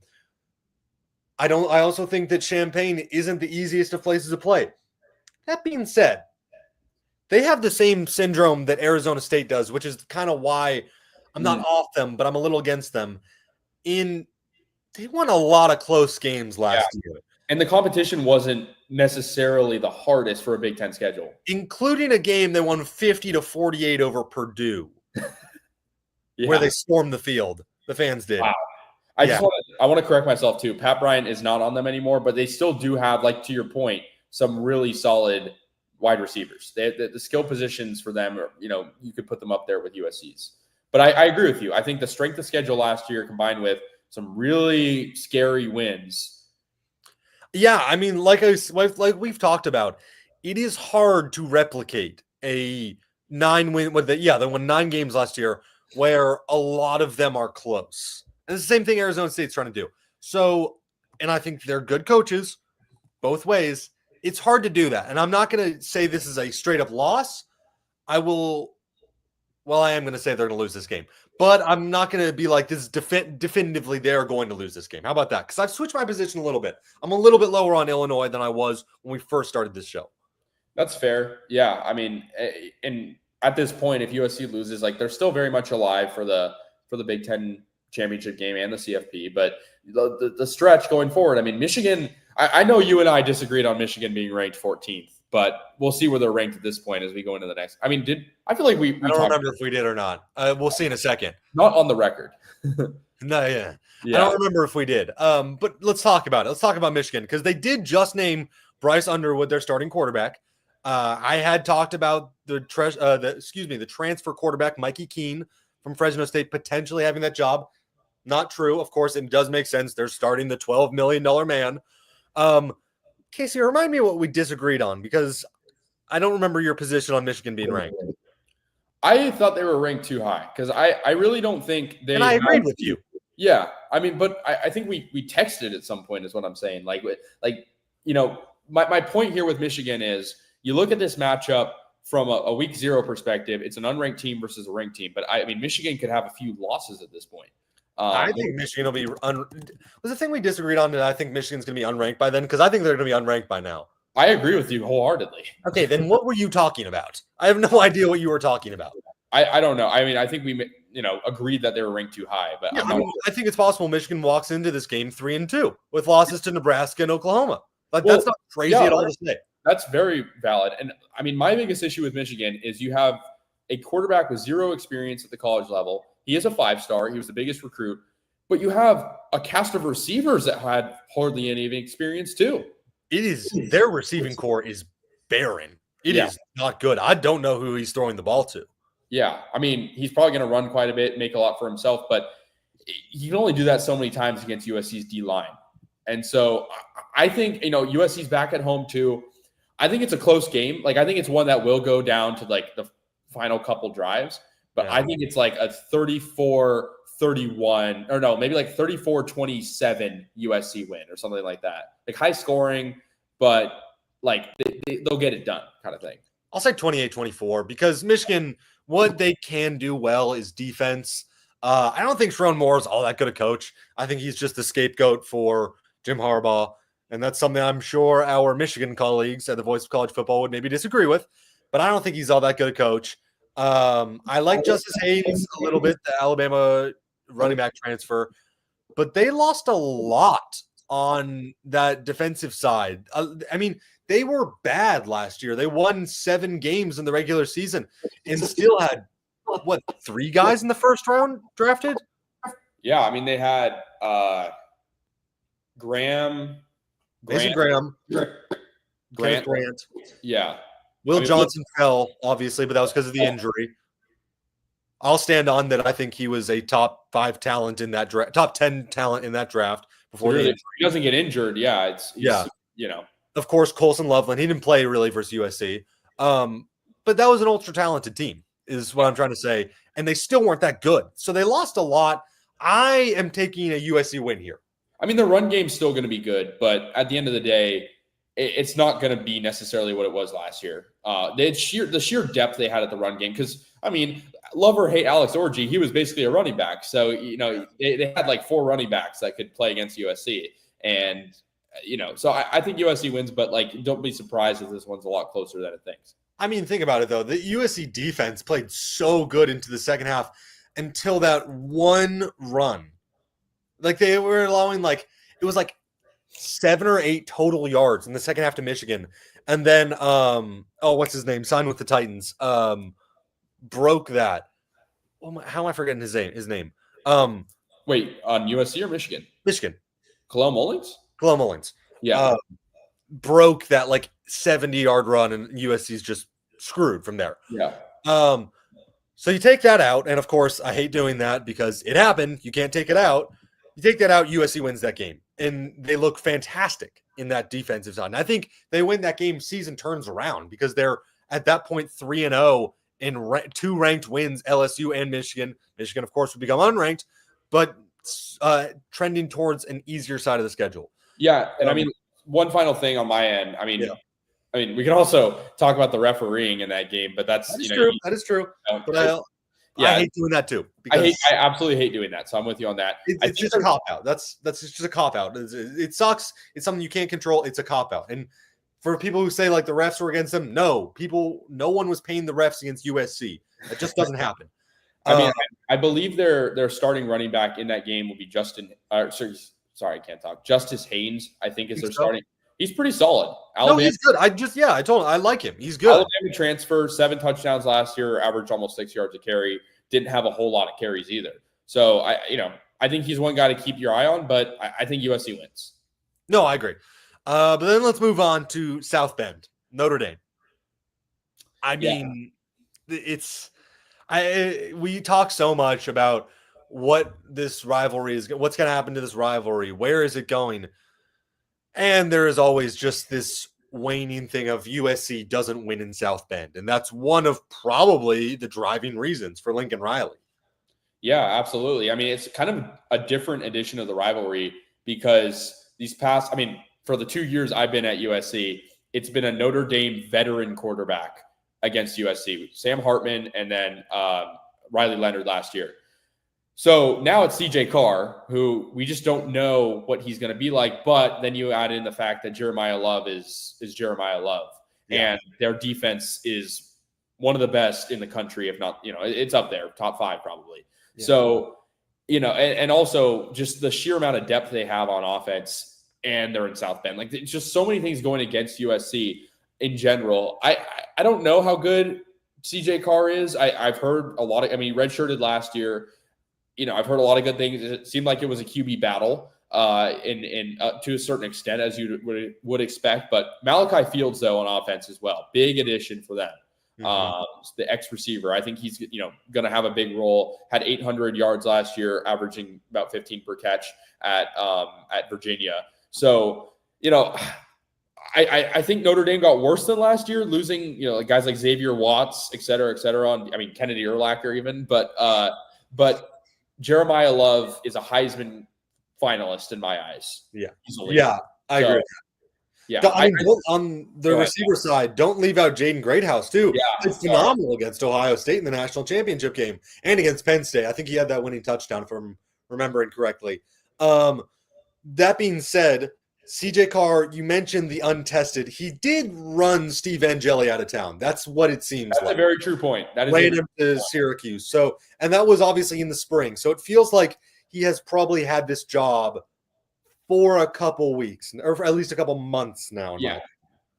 I also think that Champaign isn't the easiest of places to play. That being said, they have the same syndrome that Arizona State does, which is kind of why I'm not off them, but I'm a little against them. They won a lot of close games last year. And the competition wasn't necessarily the hardest for a Big Ten schedule. Including a game they won 50-48 over Purdue, where they stormed the field. The fans did. Wow. I want to correct myself too. Pat Bryant is not on them anymore, but they still do have, like, to your point, some really solid wide receivers. The skill positions for them are, you could put them up there with USC's. But I agree with you. I think the strength of schedule last year combined with some really scary wins. Yeah, I mean, like we've talked about, it is hard to replicate a 9-win. They won 9 games last year, where a lot of them are close. And it's the same thing Arizona State's trying to do. So, and I think they're good coaches both ways. It's hard to do that. And I'm not going to say this is a straight up loss. I am going to say they're going to lose this game. But I'm not going to be like this definitively they're going to lose this game. How about that? Because I've switched my position a little bit. I'm a little bit lower on Illinois than I was when we first started this show. That's fair. Yeah. I mean, and at this point, if USC loses, like, they're still very much alive for the Big Ten championship game and the CFP. But the stretch going forward, I mean, Michigan, I know you and I disagreed on Michigan being ranked 14th, but we'll see where they're ranked at this point as we go into the next. I mean, I feel like we I don't remember if we did or not. We'll see in a second. Not on the record. No, yeah. I don't remember if we did. But let's talk about it. Let's talk about Michigan, because they did just name Bryce Underwood their starting quarterback. I had talked about the transfer quarterback, Mikey Keene from Fresno State, potentially having that job. Not true. Of course, it does make sense. They're starting the $12 million man. Casey, remind me what we disagreed on, because I don't remember your position on Michigan being ranked. I thought they were ranked too high, because I really don't think they. And I agreed with you. Yeah, I mean, but I think we texted at some point is what I'm saying. My point here with Michigan is, you look at this matchup from a week 0 perspective. It's an unranked team versus a ranked team, but I mean, Michigan could have a few losses at this point. I think Michigan will be was the thing we disagreed on, that I think Michigan's going to be unranked by then, because I think they're going to be unranked by now. I agree with you wholeheartedly. Okay, then what were you talking about? I have no idea what you were talking about. I don't know. I mean, I think we agreed that they were ranked too high, but yeah, I think it's possible Michigan walks into this game 3-2 with losses to Nebraska and Oklahoma. That's not crazy at all to say. That's very valid. And I mean, my biggest issue with Michigan is you have a quarterback with 0 experience at the college level. He is a 5-star. He was the biggest recruit. But you have a cast of receivers that had hardly any experience too. Their receiving core is barren. It is not good. I don't know who he's throwing the ball to. Yeah. I mean, he's probably going to run quite a bit, make a lot for himself, but he can only do that so many times against USC's D-line. And so I think, USC's back at home too. I think it's a close game. Like, I think it's one that will go down to like the final couple drives, but I think it's like a 34-31, or no, maybe like 34-27 USC win or something like that. Like, high scoring, but like they'll get it done kind of thing. I'll say 28-24, because Michigan, what they can do well is defense. I don't think Sharon Moore is all that good a coach. I think he's just a scapegoat for Jim Harbaugh. And that's something I'm sure our Michigan colleagues at the Voice of College Football would maybe disagree with. But I don't think he's all that good a coach. I like Justice Haynes a little bit, the Alabama running back transfer. But they lost a lot on that defensive side. I mean, they were bad last year. They won 7 games in the regular season and still had, 3 guys in the first round drafted? Yeah, I mean, they had Graham. Grant. Yeah. Will Johnson fell, obviously, but that was because of the injury. I'll stand on that. I think he was a top 5 talent in that draft, top 10 talent in that draft before he doesn't get injured. Yeah. Of course, Colson Loveland, he didn't play really versus USC. But that was an ultra talented team, is what I'm trying to say. And they still weren't that good. So they lost a lot. I am taking a USC win here. I mean, the run game's still going to be good, but at the end of the day, it's not going to be necessarily what it was last year. The sheer depth they had at the run game, because, I mean, love or hate Alex Orji, he was basically a running back. So, they had like 4 running backs that could play against USC. And, so I think USC wins, but like, don't be surprised if this one's a lot closer than it thinks. I mean, think about it, though. The USC defense played so good into the second half until that one run. Like, they were allowing, it was 7 or 8 total yards in the second half to Michigan. And then, what's his name? Signed with the Titans. Broke that. How am I forgetting his name? Wait, on USC or Michigan? Michigan. Kalel Mullings? Kalel Mullings. Yeah. Broke that like 70-yard run, and USC's just screwed from there. Yeah. So you take that out, and of course, I hate doing that because it happened. You can't take it out. You take that out, USC wins that game, and they look fantastic in that defensive side. And I think they win that game, season turns around because they're at that point 3-0 in 2 ranked wins, LSU and Michigan. Michigan, of course, would become unranked, but trending towards an easier side of the schedule. Yeah, and I mean, one final thing on my end. I mean, we can also talk about the refereeing in that game, but that's true. That is true. But I hate doing that too. I absolutely hate doing that. So I'm with you on that. It's just a cop out. That's just a cop out. It sucks. It's something you can't control. It's a cop out. And for people who say like the refs were against them, no one was paying the refs against USC. That just doesn't happen. I mean, I believe their starting running back in that game will be Justice Haynes, I think is their starting. He's pretty solid. No, he's good. I told him I like him. He's good. Alabama transfer, 7 touchdowns last year, averaged almost 6 yards a carry. Didn't have a whole lot of carries either. So I think he's one guy to keep your eye on, but I think USC wins. No, I agree. But then let's move on to South Bend, Notre Dame. We talk so much about what this rivalry is, what's going to happen to this rivalry, where is it going? And there is always just this waning thing of USC doesn't win in South Bend. And that's one of probably the driving reasons for Lincoln Riley. Yeah, absolutely. I mean, it's kind of a different edition of the rivalry because for the 2 years I've been at USC, it's been a Notre Dame veteran quarterback against USC, Sam Hartman, and then Riley Leonard last year. So now it's CJ Carr, who we just don't know what he's going to be like. But then you add in the fact that Jeremiah Love is Jeremiah Love, and their defense is one of the best in the country, if not, it's up there, top 5 probably. Yeah. So, and also just the sheer amount of depth they have on offense, and they're in South Bend. Like, it's just so many things going against USC in general. I don't know how good CJ Carr is. I've heard a lot of. He redshirted last year. I've heard a lot of good things. It seemed like it was a QB battle to a certain extent, as you would expect. But Malachi Fields, though, on offense as well, big addition for them. The ex-receiver, I think he's going to have a big role. Had 800 yards last year, averaging about 15 per catch at Virginia. So I think Notre Dame got worse than last year, losing guys like Xavier Watts, et cetera, et cetera. Kennedy Urlacher even, but Jeremiah Love is a Heisman finalist in my eyes. Yeah. Easily. Yeah, I agree. Yeah. On the receiver side, don't leave out Jaden Greathouse, too. Yeah. It's phenomenal against Ohio State in the national championship game and against Penn State. I think he had that winning touchdown, if I'm remembering correctly. That being said, CJ Carr, you mentioned the untested. He did run Steve Angeli out of town. That's what it seems like. That's a very true point. That is ran him to Syracuse. So, and that was obviously in the spring. So it feels like he has probably had this job for a couple weeks, or for at least a couple months now. Yeah.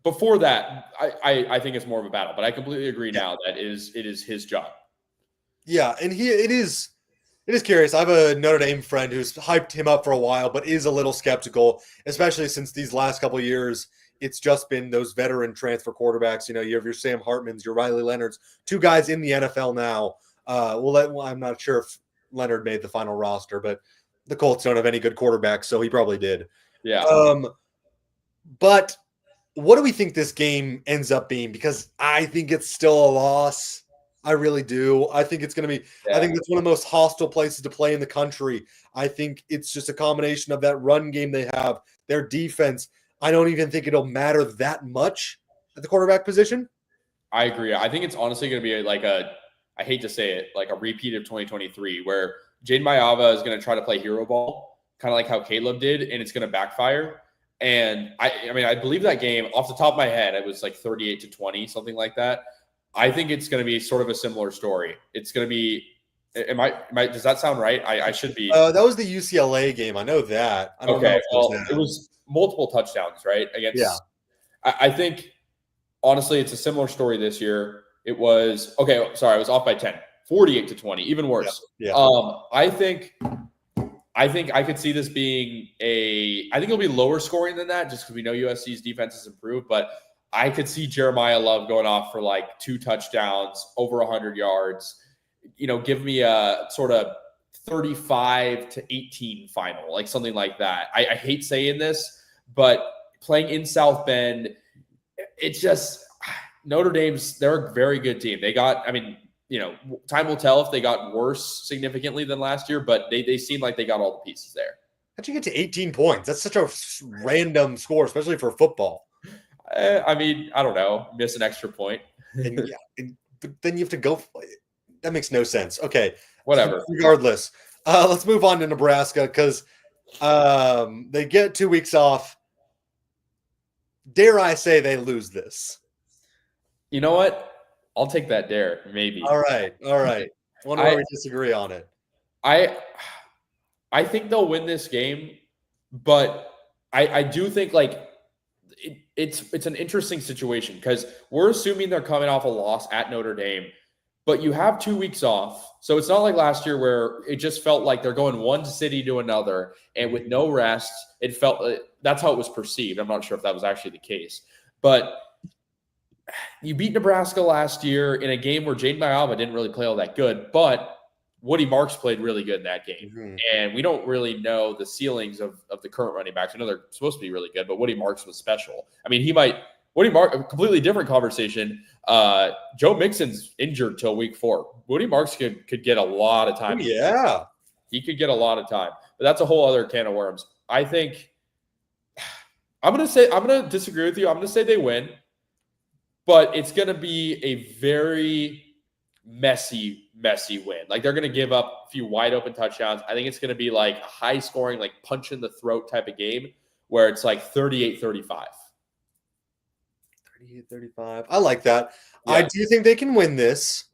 Before that, I think it's more of a battle, but I completely agree now that it is his job. Yeah, and it is curious. I have a Notre Dame friend who's hyped him up for a while, but is a little skeptical, especially since these last couple of years, it's just been those veteran transfer quarterbacks. You have your Sam Hartmans, your Riley Leonards, 2 guys in the NFL now. I'm not sure if Leonard made the final roster, but the Colts don't have any good quarterbacks, so he probably did. Yeah. But what do we think this game ends up being? Because I think it's still a loss. I really do. I think it's going to be I think it's one of the most hostile places to play in the country. I think it's just a combination of that run game they have, their defense. I don't even think it'll matter that much at the quarterback position. I agree. I think it's honestly going to be I hate to say it, like a repeat of 2023 where Jaden Maiava is going to try to play hero ball, kind of like how Caleb did, and it's going to backfire. And I believe that game off the top of my head, it was like 38-20, something like that. I think it's going to be sort of a similar story. It's going to be, does that sound right? I should be. That was the UCLA game. I know that. I don't know if it multiple touchdowns, right? Against, Yeah. I think, honestly, it's a similar story this year. It was, okay, sorry, I was off by 10, 48-20, even worse. Yeah. I think I could see this being I think it'll be lower scoring than that just because we know USC's defense has improved, but I could see Jeremiah Love going off for like 2 touchdowns, over 100 yards, give me a sort of 35-18 final, like something like that. I hate saying this, but playing in South Bend, it's just Notre Dame's, they're a very good team. They got, time will tell if they got worse significantly than last year, but they seem like they got all the pieces there. How'd you get to 18 points? That's such a random score, especially for football. I don't know, miss an extra point. But then you have to go. That makes no sense. Okay. Whatever. Regardless, let's move on to Nebraska because they get 2 weeks off. Dare I say they lose this? You know what? I'll take that dare, maybe. All right. Wonder why we disagree on it. I think they'll win this game, but I do think it's an interesting situation because we're assuming they're coming off a loss at Notre Dame, but you have 2 weeks off. So it's not like last year where it just felt like they're going one city to another and with no rest. It felt that's how it was perceived. I'm not sure if that was actually the case, but you beat Nebraska last year in a game where Jaden Maiava didn't really play all that good, but Woody Marks played really good in that game. Mm-hmm. And we don't really know the ceilings of the current running backs. I know they're supposed to be really good, but Woody Marks was special. I mean, Woody Marks, a completely different conversation. Joe Mixon's injured till week 4. Woody Marks could get a lot of time. Oh, yeah. He could get a lot of time, but that's a whole other can of worms. I think I'm going to disagree with you. I'm going to say they win, but it's going to be a very messy win. Like they're going to give up a few wide open touchdowns. I think it's going to be like a high scoring, like punch in the throat type of game where it's like 38-35. 38-35. I like that. Yeah. I do think they can win this.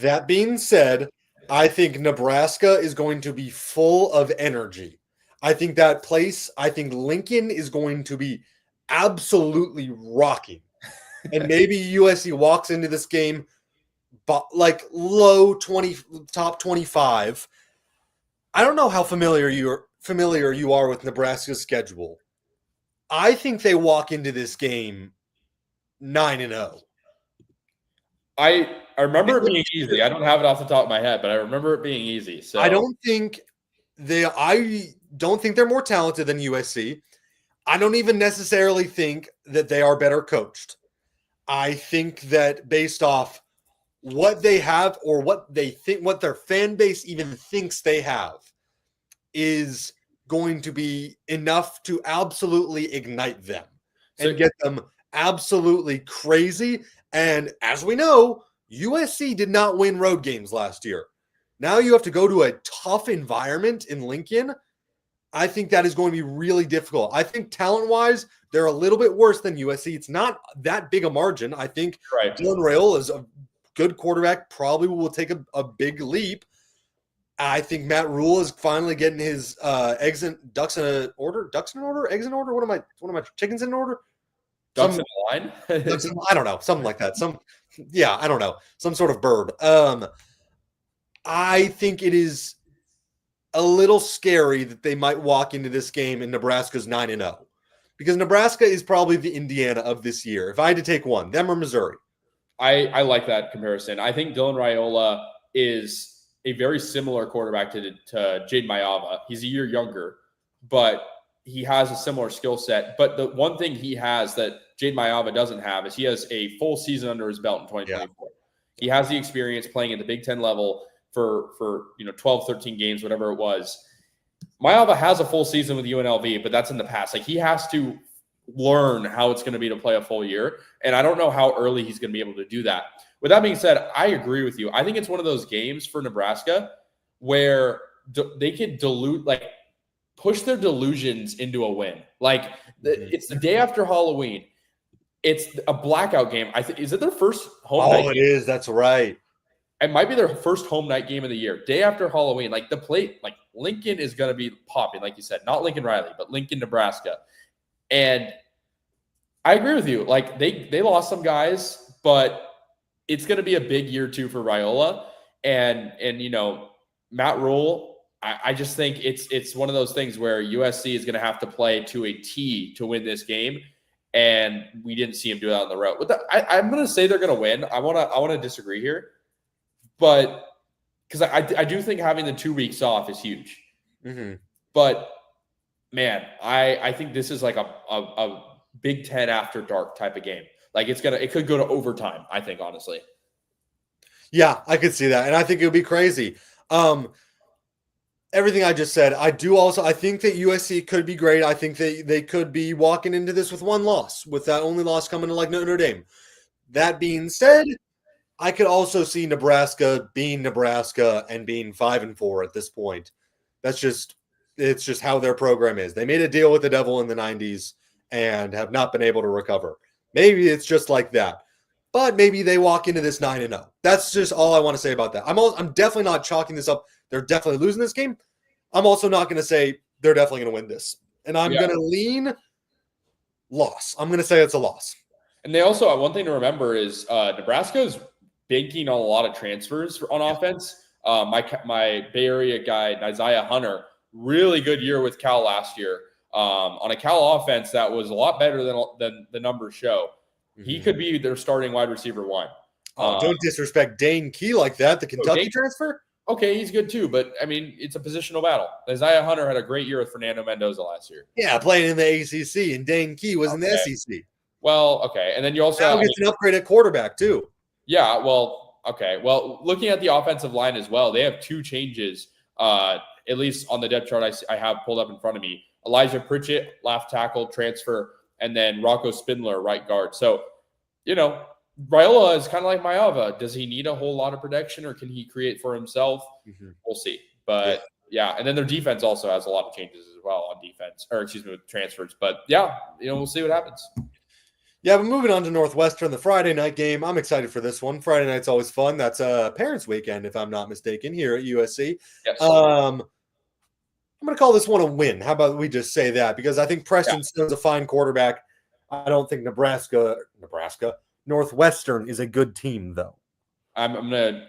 That being said, I think Nebraska is going to be full of energy. I think Lincoln is going to be absolutely rocking. And maybe USC walks into this game like low 20, top 25. I don't know how familiar you are with Nebraska's schedule. I think they walk into this game 9-0. I remember it being easy. I don't have it off the top of my head, but I remember it being easy. So I don't think they're more talented than USC. I don't even necessarily think that they are better coached. I think that based off what they have or what they think, what their fan base even thinks they have, is going to be enough to absolutely ignite them and get them absolutely crazy. And as we know, USC did not win road games last year. Now you have to go to a tough environment in Lincoln. I think that is going to be really difficult. I think talent-wise, they're a little bit worse than USC. It's not that big a margin. I think Dylan Raiola is a good quarterback, probably will take a big leap. I think Matt Rule is finally getting his eggs in order. What am I? Chickens in order? Ducks in a line? I don't know. Something like that. I don't know. Some sort of bird. I think it is a little scary that they might walk into this game and Nebraska's 9-0. Because Nebraska is probably the Indiana of this year. If I had to take one, them or Missouri. I like that comparison. I think Dylan Raiola is a very similar quarterback to Jaden Maiava. He's a year younger, but he has a similar skill set. But the one thing he has that Jaden Maiava doesn't have is he has a full season under his belt in 2024. Yeah. He has the experience playing at the Big Ten level for 12, 13 games, whatever it was. Maiava has a full season with UNLV, but that's in the past. Like he has to learn how it's going to be to play a full year. And I don't know how early he's going to be able to do that. With that being said, I agree with you. I think it's one of those games for Nebraska where they can push their delusions into a win. It's the day after Halloween. It's a blackout game. Is it their first home night? Oh, it is. That's right. It might be their first home night game of the year, day after Halloween. Like Lincoln is going to be popping, like you said, not Lincoln Riley, but Lincoln, Nebraska. And I agree with you. Like they lost some guys, but it's going to be a big year too for Raiola and Matt Rule. I just think it's one of those things where USC is going to have to play to a T to win this game. And we didn't see him do that on the road. But I'm going to say they're going to win. I want to disagree here. But because I do think having the 2 weeks off is huge. Mm-hmm. But man, I think this is like a Big Ten after dark type of game. Like it could go to overtime, I think, honestly. Yeah, I could see that. And I think it would be crazy. Everything I just said, I think that USC could be great. I think they could be walking into this with one loss, with that only loss coming to like Notre Dame. That being said, I could also see Nebraska being Nebraska and being 5-4 at this point. It's just how their program is. They made a deal with the devil in the 90s and have not been able to recover. Maybe it's just like that. But maybe they walk into this 9-0. That's just all I want to say about that. I'm definitely not chalking this up. They're definitely losing this game. I'm also not going to say they're definitely going to win this. And I'm going to lean loss. I'm going to say it's a loss. And they also, one thing to remember is Nebraska is banking on a lot of transfers on offense. My Bay Area guy, Isaiah Hunter, really good year with Cal last year. On a Cal offense that was a lot better than the numbers show. Mm-hmm. He could be their starting wide receiver one. Don't disrespect Dane Key like that, the Kentucky transfer. Okay, he's good too, but I mean, it's a positional battle. Isaiah Hunter had a great year with Fernando Mendoza last year. Yeah, playing in the ACC, and Dane Key was in the SEC. Well, okay, and then you also gets an upgrade at quarterback too. Yeah, well, okay. Well, looking at the offensive line as well, they have two changes, at least on the depth chart I have pulled up in front of me. Elijah Pritchett, left tackle transfer, and then Rocco Spindler, right guard. So, Raiola is kind of like Maiava. Does he need a whole lot of protection, or can he create for himself? Mm-hmm. We'll see. But, yeah, and then their defense also has a lot of changes as well on defense, with transfers. But, yeah, we'll see what happens. Yeah, but moving on to Northwestern, the Friday night game. I'm excited for this one. Friday night's always fun. That's Parents' Weekend, if I'm not mistaken, here at USC. Yes. I'm going to call this one a win. How about we just say that? Because I think Preston Stone's a fine quarterback. I don't think Northwestern is a good team, though. I'm going to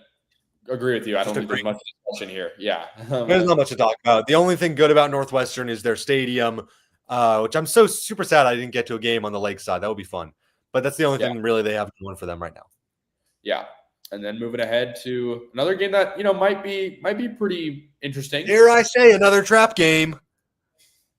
agree with you. I don't think there's much discussion here. Yeah. There's not much to talk about. The only thing good about Northwestern is their stadium, which I'm so super sad I didn't get to a game on the lakeside. That would be fun. But that's the only thing really they have going for them right now. Yeah. And then moving ahead to another game that, might be pretty interesting. Dare I say, another trap game.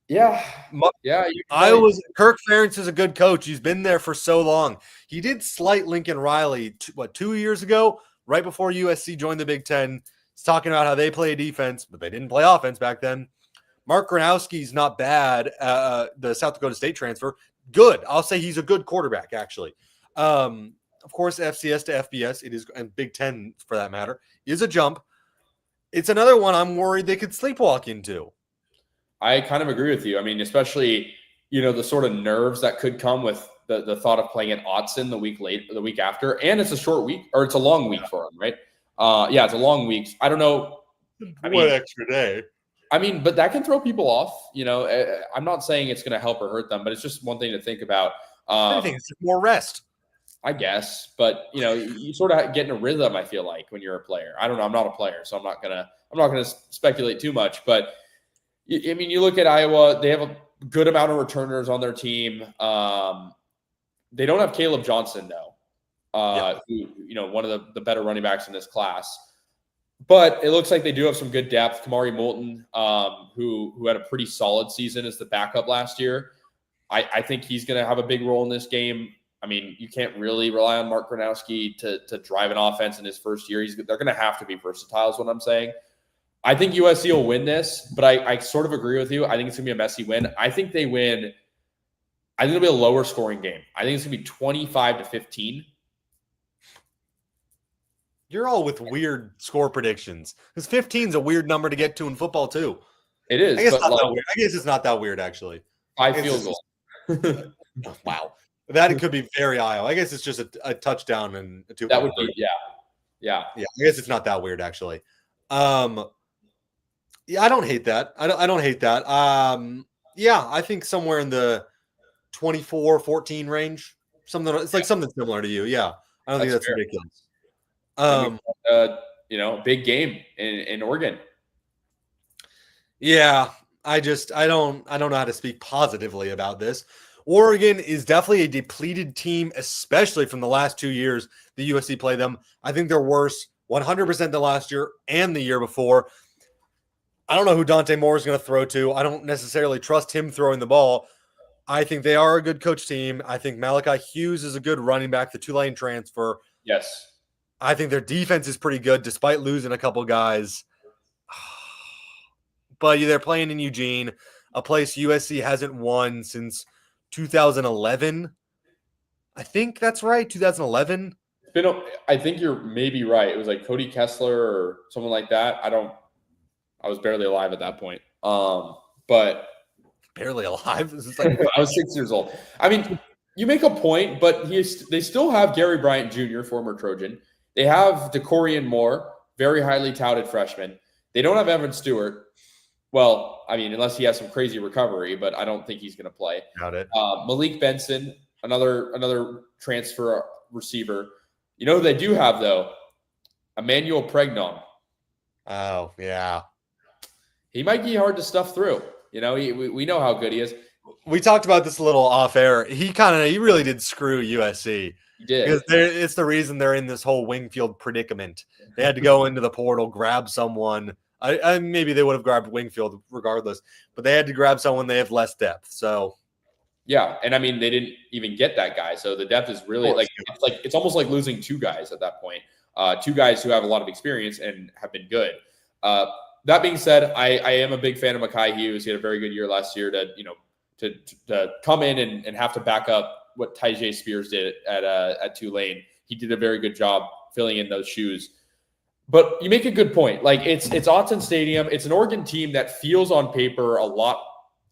Yeah. Kirk Ferentz is a good coach. He's been there for so long. He did slight Lincoln Riley, 2 years ago, right before USC joined the Big Ten. He's talking about how they play defense, but they didn't play offense back then. Mark Gronowski's not bad. The South Dakota State transfer, good. I'll say he's a good quarterback, actually. Of course, FCS to FBS, it is, and Big Ten for that matter, is a jump. It's another one I'm worried they could sleepwalk into. I kind of agree with you. I mean, especially, the sort of nerves that could come with the thought of playing at Autzen the week after. And it's a short week, or it's a long week for them, right? It's a long week. I don't know. One extra day. I mean, but that can throw people off. I'm not saying it's going to help or hurt them, but it's just one thing to think about. I think it's just more rest. I guess, but you sort of get in a rhythm. I feel like when you're a player, I don't know. I'm not a player, so I'm not gonna speculate too much. But I mean, you look at Iowa; they have a good amount of returners on their team. They don't have Caleb Johnson though, who one of the better running backs in this class. But it looks like they do have some good depth. Kamari Moulton, who had a pretty solid season as the backup last year. I think he's going to have a big role in this game. I mean, you can't really rely on Mark Gronowski to drive an offense in his first year. They're going to have to be versatile is what I'm saying. I think USC will win this, but I sort of agree with you. I think it's going to be a messy win. I think they win. I think it'll be a lower scoring game. I think it's going to be 25-15. You're all with weird score predictions. Because 15 is a weird number to get to in football, too. It is. I guess it's not that weird, actually. 5 field goals. Wow. That could be very Iowa. I guess it's just a touchdown and a 2-point. That would be, Yeah. I guess it's not that weird actually. Yeah, I don't hate that. I don't hate that. Yeah, I think somewhere in the 24-14 range. It's like something similar to you. Yeah. I don't think that's fair. ridiculous. Big game in Oregon. Yeah, I don't know how to speak positively about this. Oregon is definitely a depleted team, especially from the last 2 years the USC played them. I think they're worse 100% than last year and the year before. I don't know who Dante Moore is going to throw to. I don't necessarily trust him throwing the ball. I think they are a good coach team. I think Malachi Hughes is a good running back, the Tulane transfer. Yes. I think their defense is pretty good despite losing a couple guys. But they're playing in Eugene, a place USC hasn't won since 2011. I think that's right, 2011. I think you're maybe right. It was like Cody Kessler or someone like that. I was barely alive at that point. But barely alive. I was 6 years old. I mean, you make a point, but they still have Gary Bryant Jr., former Trojan. They have DeCorian Moore, very highly touted freshman. They don't have Evan Stewart. Well, I mean, unless he has some crazy recovery, but I don't think he's going to play. Got it. Malik Benson, another transfer receiver. You know who they do have, though? Emmanuel Pregnon. Oh, yeah. He might be hard to stuff through. You know, we know how good he is. We talked about this a little off air. He really did screw USC. He did. Because it's the reason they're in this whole Wingfield predicament. They had to go into the portal, grab someone. I maybe they would have grabbed Wingfield regardless, but they had to grab someone they have less depth. So, yeah, and I mean they didn't even get that guy, so the depth is really it's almost like losing two guys at that point. Two guys who have a lot of experience and have been good. That being said, I am a big fan of Malachi Hughes. He had a very good year last year. To come in and have to back up what Tyjae Spears did at Tulane. He did a very good job filling in those shoes. But you make a good point. Like it's Autzen Stadium. It's an Oregon team that feels on paper a lot,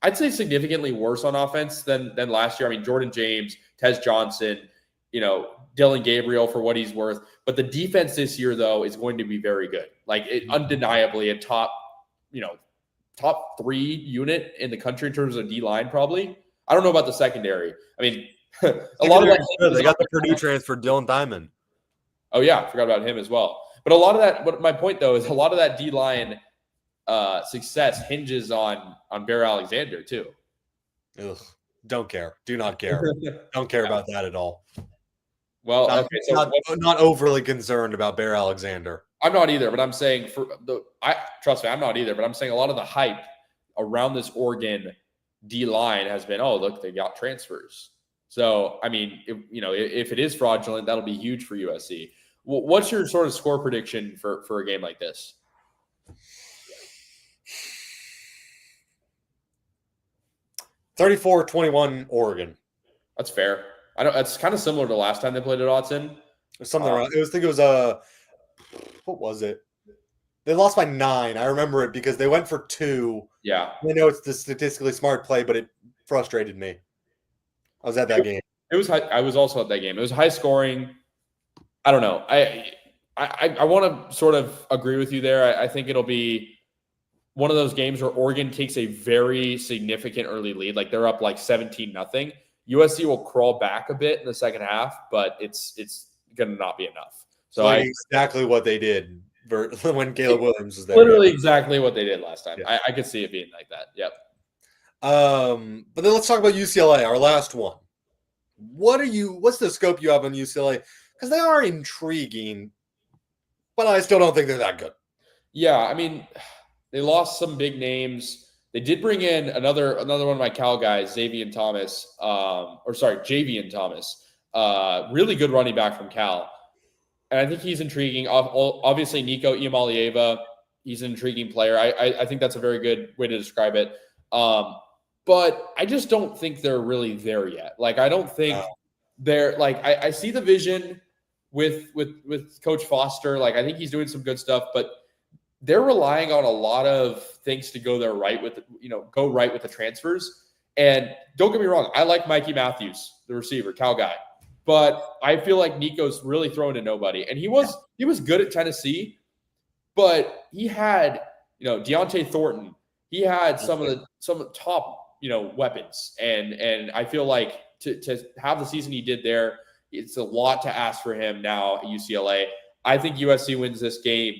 I'd say significantly worse on offense than last year. I mean, Jordan James, Tez Johnson, Dylan Gabriel for what he's worth. But the defense this year, though, is going to be very good. Like undeniably a top 3 unit in the country in terms of D-line, probably. I don't know about the secondary. I mean, a lot of that. They got the Purdue transfer, Dylan Diamond. Oh, yeah. I forgot about him as well. But a lot of that, but my point, though, is a lot of that D-line success hinges on Bear Alexander, too. Ugh, don't care. Do not care. Don't care about that at all. Well, not overly concerned about Bear Alexander. I'm not either, but I'm saying trust me, I'm not either, but I'm saying a lot of the hype around this Oregon D-line has been, oh, look, they got transfers. So, I mean, if it is fraudulent, that'll be huge for USC. What's your sort of score prediction for a game like this? 34-21 Oregon. That's fair. That's kind of similar to last time they played at Autzen. Something around. What was it? They lost by 9. I remember it because they went for 2. Yeah. I know it's the statistically smart play, but it frustrated me. I was at that game. It was. I was also at that game. It was high scoring. I don't know. I want to sort of agree with you there. I think it'll be one of those games where Oregon takes a very significant early lead. Like they're up like 17-0. USC will crawl back a bit in the second half, but it's going to not be enough. So exactly what they did when Caleb Williams was there. Literally exactly what they did last time. Yeah. I could see it being like that. Yep. But then let's talk about UCLA, our last one. What's the scope you have on UCLA? Because they are intriguing, but I still don't think they're that good. Yeah, I mean, they lost some big names. They did bring in another one of my Cal guys, Javian Thomas. Really good running back from Cal. And I think he's intriguing. Obviously, Nico Maiava, he's an intriguing player. I think that's a very good way to describe it. But I just don't think they're really there yet. Like, I don't think they're like, I see the vision with Coach Foster. Like, I think he's doing some good stuff, but they're relying on a lot of things to go right with the transfers. And don't get me wrong, I like Mikey Matthews, the receiver, Cal guy. But I feel like Nico's really throwing to nobody. And he was good at Tennessee, but he had, Deontay Thornton. He had some of the top, weapons. And I feel like to have the season he did there, it's a lot to ask for him now at UCLA. I think USC wins this game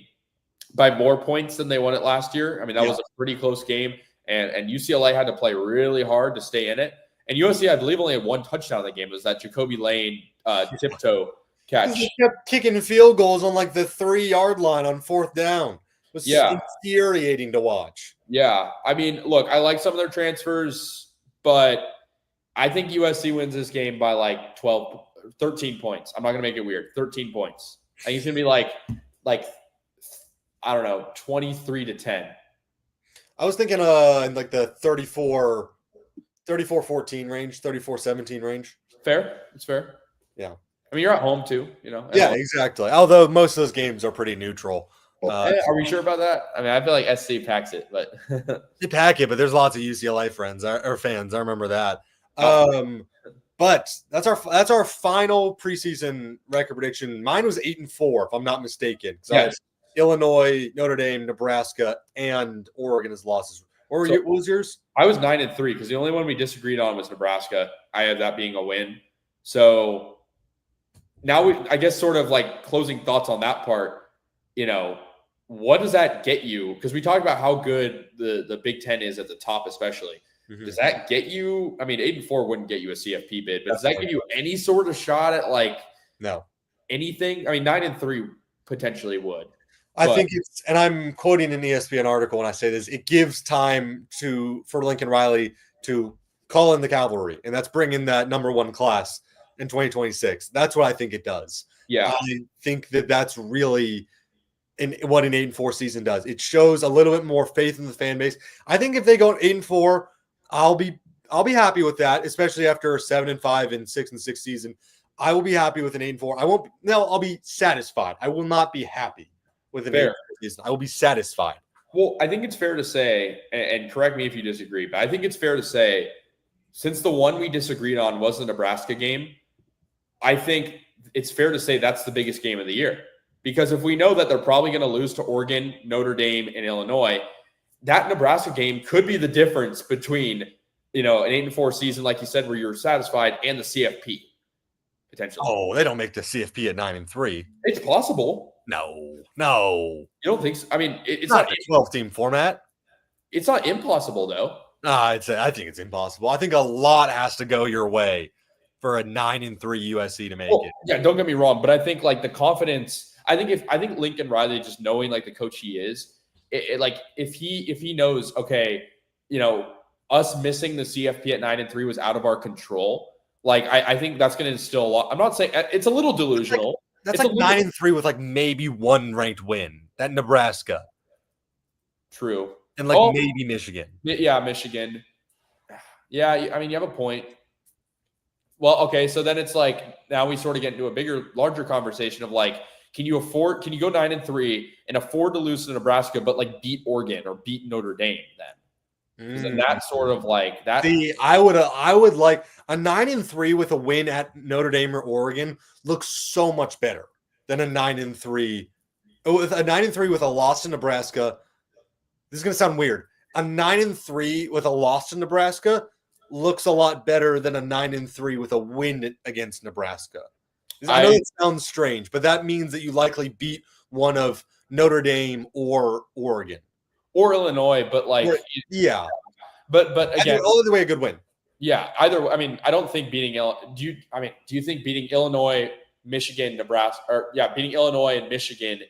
by more points than they won it last year. I mean, that was a pretty close game. And UCLA had to play really hard to stay in it. And USC, I believe, only had one touchdown in the game. It was that Jacoby Lane tiptoe catch. He kept kicking field goals on like the 3-yard line on 4th down. It was infuriating to watch. Yeah. I mean, look, I like some of their transfers, but I think USC wins this game by like 13 points. I'm not going to make it weird. 13 points. I think it's going to be like I don't know, 23-10. I was thinking in like the 34-14 range, 34-17 range. Fair. It's fair. Yeah. I mean, you're at home too, Yeah, exactly. Although most of those games are pretty neutral. Are we sure about that? I mean, I feel like SC packs it, but they pack it, but there's lots of UCLA friends or fans. I remember that. But that's our final preseason record prediction. Mine was 8-4, if I'm not mistaken. So I had Illinois, Notre Dame, Nebraska, and Oregon as losses. What was yours? I was 9-3 because the only one we disagreed on was Nebraska. I had that being a win. So now I guess sort of like closing thoughts on that part, what does that get you? Because we talked about how good the Big Ten is at the top, especially. Mm-hmm. Does that get you? I mean, 8-4 wouldn't get you a CFP bid, but does that give you any sort of shot at anything? I mean, 9-3 potentially would. I think it's, and I'm quoting an ESPN article when I say this, it gives time for Lincoln Riley to call in the cavalry, and that's bringing that number 1 class in 2026. That's what I think it does. Yeah. I think that's really what an 8-4 season does. It shows a little bit more faith in the fan base. I think if they go 8-4, I'll be happy with that, especially after a 7-5 and 6-6 season. I will be happy with an 8-4. I'll be satisfied. I will not be happy with an 8-4 season. I will be satisfied. Well, I think it's fair to say, and correct me if you disagree, but I think it's fair to say, since the one we disagreed on was the Nebraska game, I think it's fair to say that's the biggest game of the year. Because if we know that they're probably going to lose to Oregon, Notre Dame, and Illinois, that Nebraska game could be the difference between, an 8-4 season, like you said, where you're satisfied, and the CFP, potentially. Oh, they don't make the CFP at 9-3. It's possible. No. You don't think so? I mean, it's not a 12-team format. It's not impossible, though. I think it's impossible. I think a lot has to go your way for a 9-3 USC to make it. Yeah, don't get me wrong, but I think the confidence. I think Lincoln Riley, just knowing the coach he is, if he knows, okay, us missing the CFP at 9-3 was out of our control. I think that's going to instill a lot. I'm not saying it's a little delusional. That's 9-3 with maybe 1 ranked win. That Nebraska. True. And maybe Michigan. Yeah, Michigan. Yeah, I mean, you have a point. Well, okay, so then it's now we sort of get into a larger conversation of can you go 9-3 and afford to lose to Nebraska, but beat Oregon or beat Notre Dame then? Then that's sort of that. See, I would like a 9-3 with a win at Notre Dame or Oregon looks so much better than a 9-3 with a 9-3 with a loss to Nebraska. This is going to sound weird. A 9-3 with a loss to Nebraska looks a lot better than a 9-3 with a win against Nebraska. I know it sounds strange, but that means that you likely beat one of Notre Dame or Oregon. Or Illinois, but yeah. But again, either way, a good win. Yeah, either. I mean, I don't think beating do you think beating Illinois, Michigan, Nebraska, beating Illinois and Michigan,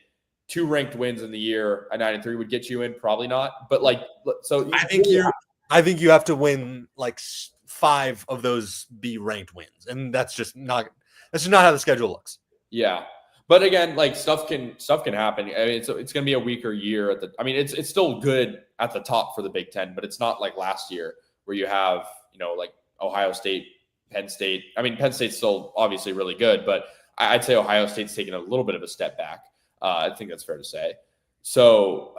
2 ranked wins in the year, a 9-3 would get you in? Probably not. But so I think you have to win 5 of those be ranked wins, and that's just not how the schedule looks. Yeah. But again, stuff can happen. I mean, it's going to be a weaker year it's still good at the top for the Big Ten, but it's not like last year where you have, Ohio State, Penn State. I mean, Penn State's still obviously really good, but I'd say Ohio State's taken a little bit of a step back. I think that's fair to say. So,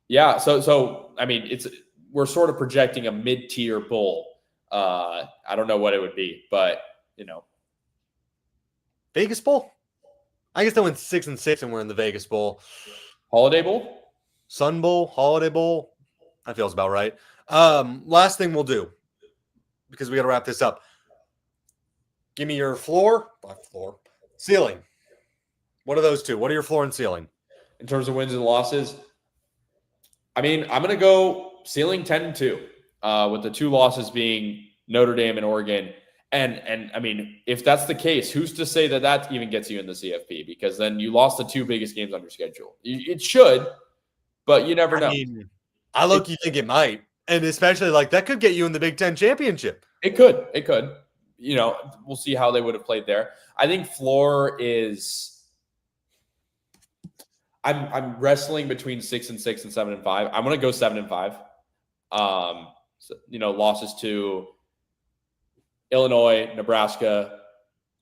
yeah. So I mean, we're sort of projecting a mid-tier bowl. I don't know what it would be, but Vegas Bowl? I guess they went 6-6 and we're in the Vegas Bowl. Holiday Bowl? Sun Bowl, Holiday Bowl. That feels about right. Last thing we'll do, because we got to wrap this up. Give me your ceiling. What are those two? What are your floor and ceiling? In terms of wins and losses, I mean, I'm going to go ceiling 10-2, with the two losses being Notre Dame and Oregon. And I mean, if that's the case, who's to say that even gets you in the CFP? Because then you lost the two biggest games on your schedule. It should, but you never know. I mean, you think it might. And especially like that could get you in the Big Ten championship. It could. You know, we'll see how they would have played there. I think floor is I'm wrestling between 6-6 and 7-5. I'm going to go 7-5. Losses to Illinois, Nebraska,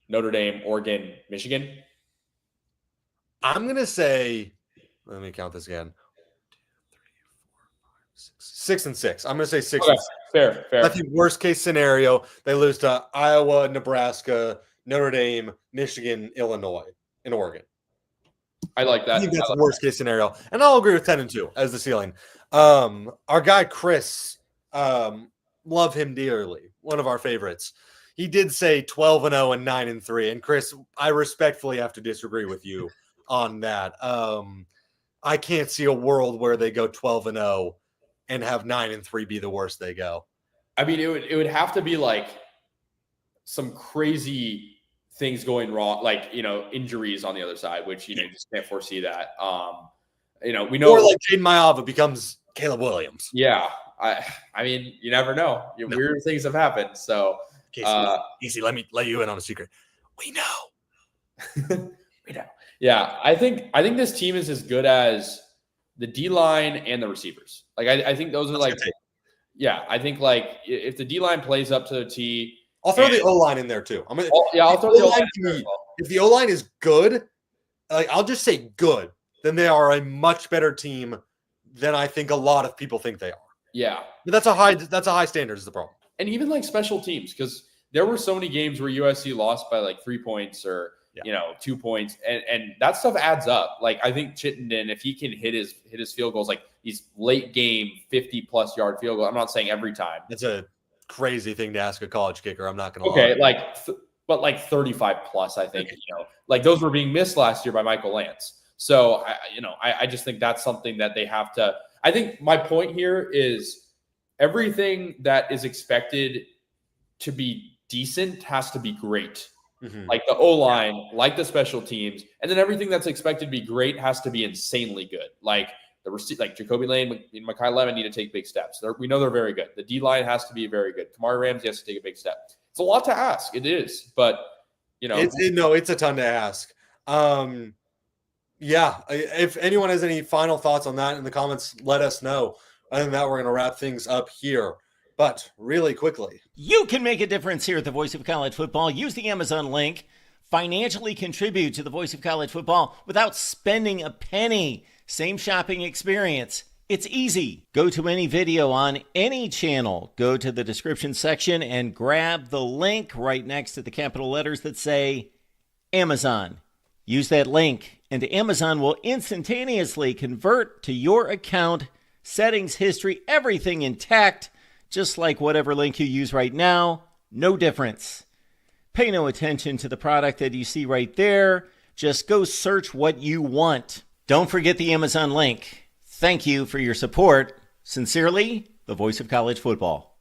Notre Dame, Oregon, Michigan. I'm going to say, let me count this again. 6-6. I'm going to say 6. Okay. Fair. I think worst case scenario, they lose to Iowa, Nebraska, Notre Dame, Michigan, Illinois, and Oregon. I like that. I think that's the worst case scenario. And I'll agree with 10-2 as the ceiling. Our guy, Chris, love him dearly. One of our favorites. He did say 12-0 and 9-3. And Chris, I respectfully have to disagree with you on that. I can't see a world where they go 12-0 and have 9-3 be the worst they go. I mean, it would have to be like some crazy things going wrong, like, injuries on the other side, which, you just can't foresee that. We know. Or like Jaden Maiava becomes Caleb Williams. Yeah. I mean, you never know. Weird things have happened. So, Casey, let me let you in on a secret. We know. We know. Yeah. I think this team is as good as the D-line and the receivers. Like, I think those are I think like if the D-line plays up to the T. I'll throw the O-line in there too. I'll throw the O-line in there as well. If the O-line is good, I'll just say good, then they are a much better team than I think a lot of people think they are. Yeah. But that's a high standard is the problem. And even like special teams, because there were so many games where USC lost by like 3 points or 2 points, and that stuff adds up. Like, I think Chittenden, if he can hit his field goals, like these late game 50+ yard field goals. I'm not saying every time. That's a crazy thing to ask a college kicker. I'm not going to lie. But like 35+, I think. Like those were being missed last year by Michael Lance. So I just think that's something that they have to. I think my point here is everything that is expected to be decent has to be great. Mm-hmm. Like the O-line, like the special teams, and then everything that's expected to be great has to be insanely good. Like Jacoby Lane and Mekhi Levin need to take big steps. We know they're very good. The D-line has to be very good. Kamari Ramsey has to take a big step. It's a lot to ask. It is, but it's a ton to ask. If anyone has any final thoughts on that in the comments, let us know. Other than that, we're going to wrap things up here. But really quickly, you can make a difference here at the Voice of College Football. Use the Amazon link. Financially contribute to the Voice of College Football without spending a penny. Same shopping experience. It's easy. Go to any video on any channel. Go to the description section and grab the link right next to the capital letters that say Amazon. Use that link, and Amazon will instantaneously convert to your account, settings, history, everything intact. Just like whatever link you use right now, no difference. Pay no attention to the product that you see right there. Just go search what you want. Don't forget the Amazon link. Thank you for your support. Sincerely, the Voice of College Football.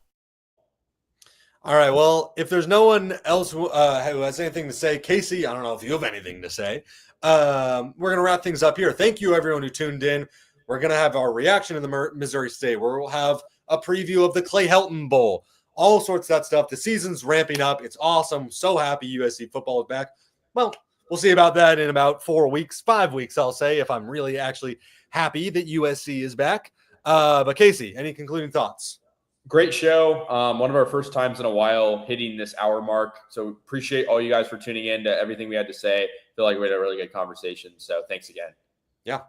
All right, well, if there's no one else who has anything to say, Casey, I don't know if you have anything to say. We're going to wrap things up here. Thank you, everyone who tuned in. We're going to have our reaction to the Missouri State, where we'll have a preview of the Clay Helton Bowl, all sorts of that stuff. The season's ramping up. It's awesome. So happy USC football is back. Well, we'll see about that in about 5 weeks, I'll say, if I'm really actually happy that USC is back. But Casey, any concluding thoughts? Great show. One of our first times in a while hitting this hour mark. So appreciate all you guys for tuning in to everything we had to say. Feel like we had a really good conversation. So thanks again. Yeah.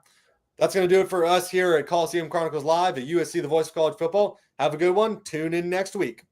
That's going to do it for us here at Coliseum Chronicles Live at USC, the Voice of College Football. Have a good one. Tune in next week.